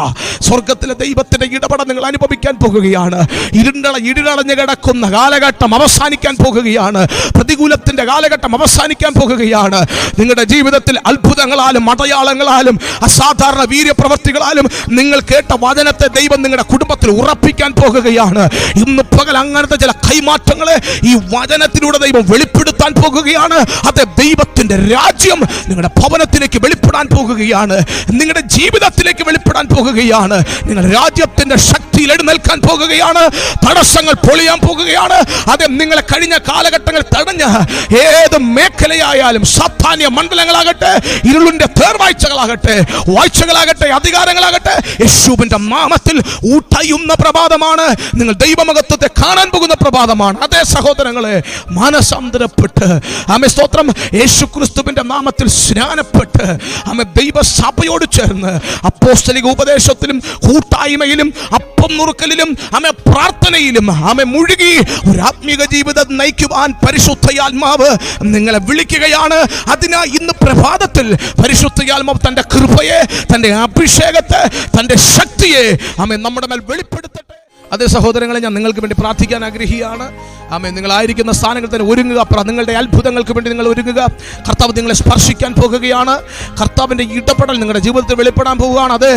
സ്വർഗത്തിലെ ദൈവത്തിന്റെ ഇടപെടൽ നിങ്ങൾ അനുഭവിക്കാൻ പോകുകയാണ്. ഇരുളടഞ്ഞു കിടക്കുന്ന കാലഘട്ടം അവസാനിക്കാൻ പോകുകയാണ്. പ്രതികൂലത്തിന്റെ കാലഘട്ടം അവസാനിക്കാൻ പോകുകയാണ്. നിങ്ങളുടെ ജീവിതത്തിൽ അത്ഭുതങ്ങളാലും അടയാളങ്ങളാലും അസാധാരണ വീര്യപ്രവർത്തികളാലും നിങ്ങൾ കേട്ട വചനത്തെ ദൈവം നിങ്ങളുടെ കുടുംബത്തിൽ ഉറപ്പിക്കാൻ പോകുകയാണ്. ഇന്ന് പകൽ അങ്ങനത്തെ ചില കൈമാറ്റങ്ങളെ ഈ വചനത്തിലൂടെ ദൈവം വെളിപ്പെടുത്താൻ പോകുകയാണ്. അത് ദൈവത്തിന്റെ രാജ്യം നിങ്ങളുടെ ഭവനത്തിലേക്ക് വെളിപ്പെടാൻ പോകുകയാണ്. നിങ്ങളുടെ ജീവിതത്തിലേക്ക് വെളിപ്പെടാൻ പോകുകയാണ്. നിങ്ങളുടെ രാജ്യത്തിന്റെ ശക്തിയിൽ എഴുന്നേൽക്കാൻ പോകുകയാണ്. തടസ്സങ്ങൾ പൊളിയാൻ പോകുകയാണ്. അത് നിങ്ങളെ കഴിഞ്ഞ കാലഘട്ടങ്ങൾ തടഞ്ഞ ഏത് മേഖലയായാലും, സാത്താന്യ മണ്ഡലങ്ങളാകട്ടെ, ഇരുളിന്റെ തേർവാഴ്ചകളാകട്ടെ, വാഴ്ചകളാകട്ടെ, അധികാരങ്ങളാകട്ടെ, യേശുവിന്റെ നാമത്തിൽ ഊട്ടയുന്ന പ്രഭാതമാണ്. നിങ്ങൾ ദൈവമഹത്വത്തെ കാണാൻ പോകുന്ന പ്രഭാതമാണ്. അതേ സഹോദരങ്ങളെ, മാനസാന്തരപ്പെട്ട് സ്നാനപ്പെട്ട് ആമേ സ്തോത്രം യേശുക്രിസ്തുവിന്റെ നാമത്തിൽ സ്നാനപ്പെട്ട് ആമേ ദൈവസഭയോട് ചേർന്ന് അപ്പോസ്തലിക ഉപദേശത്തിലും കൂട്ടായ്മയിലും അപ്പം നുറുക്കലിലും ആമേ പ്രാർത്ഥനയിലും ആമേ മുഴുകി ഒരു ആത്മീക ജീവിതം നയിക്കുവാൻ പരിശുദ്ധയാത്മാവ് നിങ്ങളെ വിളിക്കുകയാണ്. അതിനായി ഇന്ന് പ്രഭാതത്തിൽ പരിശുദ്ധയാത്മാവ് തന്റെ കൃപയെ, തന്റെ അഭിഷേകത്തെ, തന്റെ ശക്തിയെ ആമേ നമ്മുടെ മേൽ വെളിപ്പെടുത്തട്ടെ. അതേ സഹോദരങ്ങളെ, ഞാൻ നിങ്ങൾക്ക് വേണ്ടി പ്രാർത്ഥിക്കാൻ ആഗ്രഹിക്കുകയാണ്. ആമേ, നിങ്ങളായിരിക്കുന്ന സ്ഥാനങ്ങളിൽ തന്നെ ഒരുങ്ങുക. നിങ്ങളുടെ അത്ഭുതങ്ങൾക്ക് വേണ്ടി നിങ്ങൾ ഒരുങ്ങുക. കർത്താവ് നിങ്ങളെ സ്പർശിക്കാൻ പോകുകയാണ്. കർത്താവിൻ്റെ ഇടപെടൽ നിങ്ങളുടെ ജീവിതത്തിൽ വെളിപ്പെടാൻ പോവുകയാണ്. അതെ,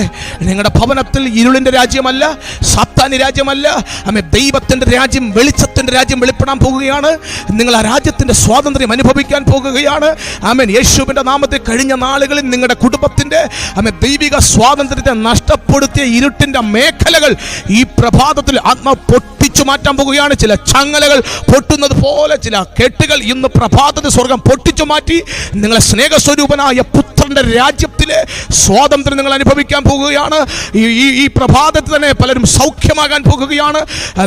നിങ്ങളുടെ ഭവനത്തിൽ ഇരുളിൻ്റെ രാജ്യമല്ല, സാത്താന്യ രാജ്യമല്ല, ആമേ ദൈവത്തിൻ്റെ രാജ്യം, വെളിച്ചത്തിൻ്റെ രാജ്യം വെളിപ്പെടാൻ പോകുകയാണ്. നിങ്ങൾ ആ രാജ്യത്തിൻ്റെ സ്വാതന്ത്ര്യം അനുഭവിക്കാൻ പോകുകയാണ്. ആമേൻ. യേശുവിൻ്റെ നാമത്തിൽ കഴിഞ്ഞ നാളുകളിൽ നിങ്ങളുടെ കുടുംബത്തിൻ്റെ ആമേ ദൈവിക സ്വാതന്ത്ര്യത്തെ നഷ്ടപ്പെടുത്തിയ ഇരുട്ടിൻ്റെ മേഖലകൾ ഈ പ്രഭാതത്തിൽ ആത്മാവ് പൊട്ടിച്ചു മാറ്റാൻ പോകുകയാണ്. ചില ചങ്ങലകൾ പൊട്ടുന്നത് പോലെ ചില കെട്ടുകൾ ഇന്ന് പ്രഭാതത്തിൽ സ്വർഗം പൊട്ടിച്ചു മാറ്റി നിങ്ങളെ സ്നേഹസ്വരൂപനായ പുത്രന്റെ രാജ്യത്തിലെ സ്വാതന്ത്ര്യം നിങ്ങൾ അനുഭവിക്കാൻ പോകുകയാണ്. ഈ പ്രഭാതത്തിൽ തന്നെ പലരും സൗഖ്യമാകാൻ പോകുകയാണ്.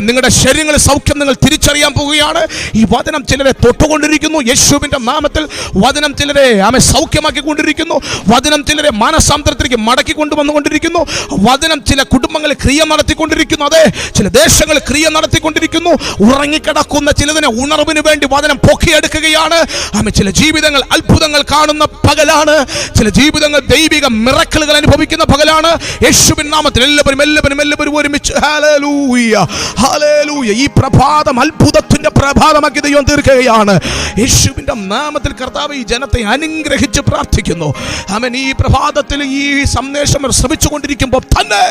നിങ്ങളുടെ ശരീരങ്ങളിൽ സൗഖ്യം നിങ്ങൾ തിരിച്ചറിയാൻ പോകുകയാണ്. ഈ വചനം ചിലരെ തൊട്ടുകൊണ്ടിരിക്കുന്നു. യേശുവിന്റെ നാമത്തിൽ വചനം ചിലരെ ആമേ സൗഖ്യമാക്കിക്കൊണ്ടിരിക്കുന്നു. വചനം ചിലരെ മാനസാന്തരത്തിലേക്ക് മടക്കി കൊണ്ടുവന്നുകൊണ്ടിരിക്കുന്നു. വചനം ചില കുടുംബങ്ങളിൽ ക്രിയ നടത്തിക്കൊണ്ടിരിക്കുന്നു. അതെ, ചില ദേശങ്ങളിൽ ക്രിയ നടത്തിക്കൊണ്ടിരിക്കുന്നു. ഉറങ്ങിക്കിടക്കുന്ന ചിലതിനെ ഉണർവിന് വേണ്ടി വചനം പൊക്കിയെടുക്കുകയാണ്. ആമേ, ചില ജീവിതങ്ങൾ അത്ഭുതങ്ങൾ കാണുന്ന പകലാണ്. ചില ജീവിതങ്ങൾ ദൈവിക മിറക്കിളുകൾ അനുഭവിക്കുന്ന പകലാണ്. യേശുവിൻ നാമത്തിൽ എല്ലാവരും ഒരുമിച്ച് ഹല്ലേലൂയ, ഹല്ലേലൂയ. ഈ പ്രഭാതം അത്ഭുതത്തിന്റെ പ്രഭാതമാക്കി ദൈവം തീർക്കുകയാണ്. യേശുവിന്റെ നാമത്തിൽ കർത്താവ് ഈ ജനത്തെ അനുഗ്രഹിച്ച് പ്രാർത്ഥിക്കുന്നു. ആമേൻ. ഈ പ്രഭാതത്തിൽ ഈ സന്ദേശം ശ്രമിച്ചുകൊണ്ടിരിക്കുമ്പോൾ തന്നെ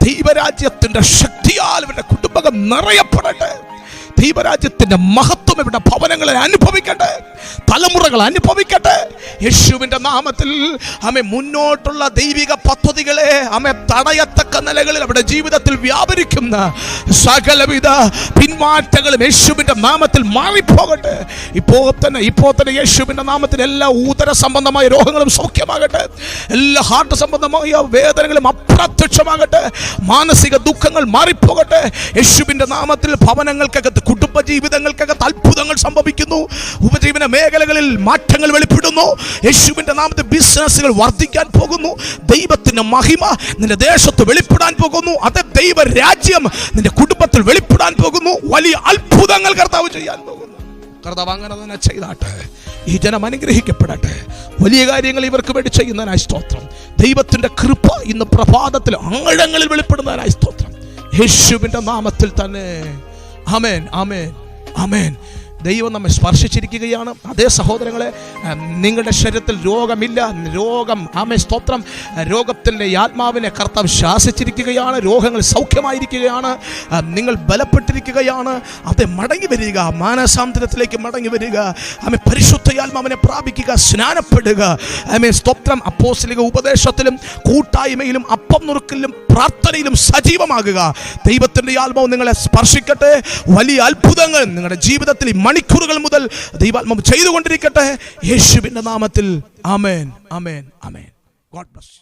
ദൈവരാജ്യത്തിന്റെ ശക്തിയാൽ ഇവരുടെ കുടുംബം നിറയപ്പെടട്ടെ. ദൈവരാജ്യത്തിന്റെ മഹത്വം ഇവിടെ ഭവനങ്ങളെ അനുഭവിക്കട്ടെ, തലമുറകൾ അനുഭവിക്കട്ടെ. യേശുവിന്റെ നാമത്തിൽ ആമേ മുന്നോട്ടുള്ള ദൈവിക പദ്ധതികളെ ആമേ തടയത്തക്ക നിലകളിൽ അവിടെ ജീവിതത്തിൽ വ്യാപരിക്കുന്ന സകലവിധ പിന്മാറ്റങ്ങളും യേശുവിന്റെ നാമത്തിൽ മാറിപ്പോകട്ടെ. ഇപ്പോൾ തന്നെ യേശുവിന്റെ നാമത്തിൽ എല്ലാ ഉദര സംബന്ധമായ രോഗങ്ങളും സൗഖ്യമാകട്ടെ. എല്ലാ ഹാർട്ട് സംബന്ധമായ വേദനകളും അപ്രത്യക്ഷമാകട്ടെ. മാനസിക ദുഃഖങ്ങൾ മാറിപ്പോകട്ടെ. യേശുവിന്റെ നാമത്തിൽ ഭവനങ്ങൾക്കകത്ത്, കുടുംബ ജീവിതങ്ങൾക്കകത്ത് അത്ഭുതങ്ങൾ സംഭവിക്കുന്നു. ഉപജീവന മേഖലകളിൽ മാറ്റങ്ങൾ വെളിപ്പെടുന്നു. യേശുവിന്റെ നാമത്തിൽ ബിസിനസ്സുകൾ വർദ്ധിക്കാൻ പോകുന്നു. ദൈവത്തിന്റെ മഹിമ നിന്റെ ദേശത്ത് വെളിപ്പെടാൻ പോകുന്നു. അത് ദൈവരാജ്യം നിന്റെ കുടുംബത്തിൽ വെളിപ്പെടാൻ പോകുന്നു. വലിയ അത്ഭുതങ്ങൾ കർത്താവ് ചെയ്യാൻ പോകുന്നു. കർത്താവ് അങ്ങനെ തന്നെ ചെയ്താട്ടെ. ഈ ജനം അനുഗ്രഹിക്കപ്പെടട്ടെ. വലിയ കാര്യങ്ങൾ ഇവർക്ക് വേണ്ടി ചെയ്യുന്നതിനായി സ്തോത്രം. ദൈവത്തിന്റെ കൃപ ഇന്ന് പ്രഭാതത്തിൽ ആഴങ്ങളിൽ വെളിപ്പെടുന്നതിനായി സ്തോത്രം. യേശുവിന്റെ നാമത്തിൽ തന്നെ ആമേൻ, ആമേൻ, ആമേൻ. ദൈവം നമ്മെ സ്പർശിച്ചിരിക്കുകയാണ്. അതേ സഹോദരങ്ങളെ, നിങ്ങളുടെ ശരീരത്തിൽ രോഗമില്ല. രോഗം ആമേ സ്തോത്രം, രോഗത്തിൻ്റെ ആത്മാവിനെ കർത്താവ് ശാസിച്ചിരിക്കുകയാണ്. രോഗങ്ങൾ സൗഖ്യമായിരിക്കുകയാണ്. നിങ്ങൾ ബലപ്പെട്ടിരിക്കുകയാണ്. അതെ, മടങ്ങി വരിക, മാനസാന്തരത്തിലേക്ക് മടങ്ങി വരിക. ആമേ പരിശുദ്ധയാത്മാവിനെ പ്രാപിക്കുക, സ്നാനപ്പെടുക. ആമേ സ്തോത്രം. അപ്പോസ്തലിക ഉപദേശത്തിലും കൂട്ടായ്മയിലും അപ്പം നുറുക്കലിലും പ്രാർത്ഥനയിലും സജീവമാകുക. ദൈവത്തിൻ്റെ ആത്മാവ് നിങ്ങളെ സ്പർശിക്കട്ടെ. വലിയ അത്ഭുതങ്ങൾ നിങ്ങളുടെ ജീവിതത്തിൽ മണിക്കൂറുകൾ മുതൽ ദൈവാത്മാവ് ചെയ്തുകൊണ്ടിരിക്കട്ടെ. യേശുവിന്റെ നാമത്തിൽ ആമേൻ, ആമേൻ, ആമേൻ. God bless.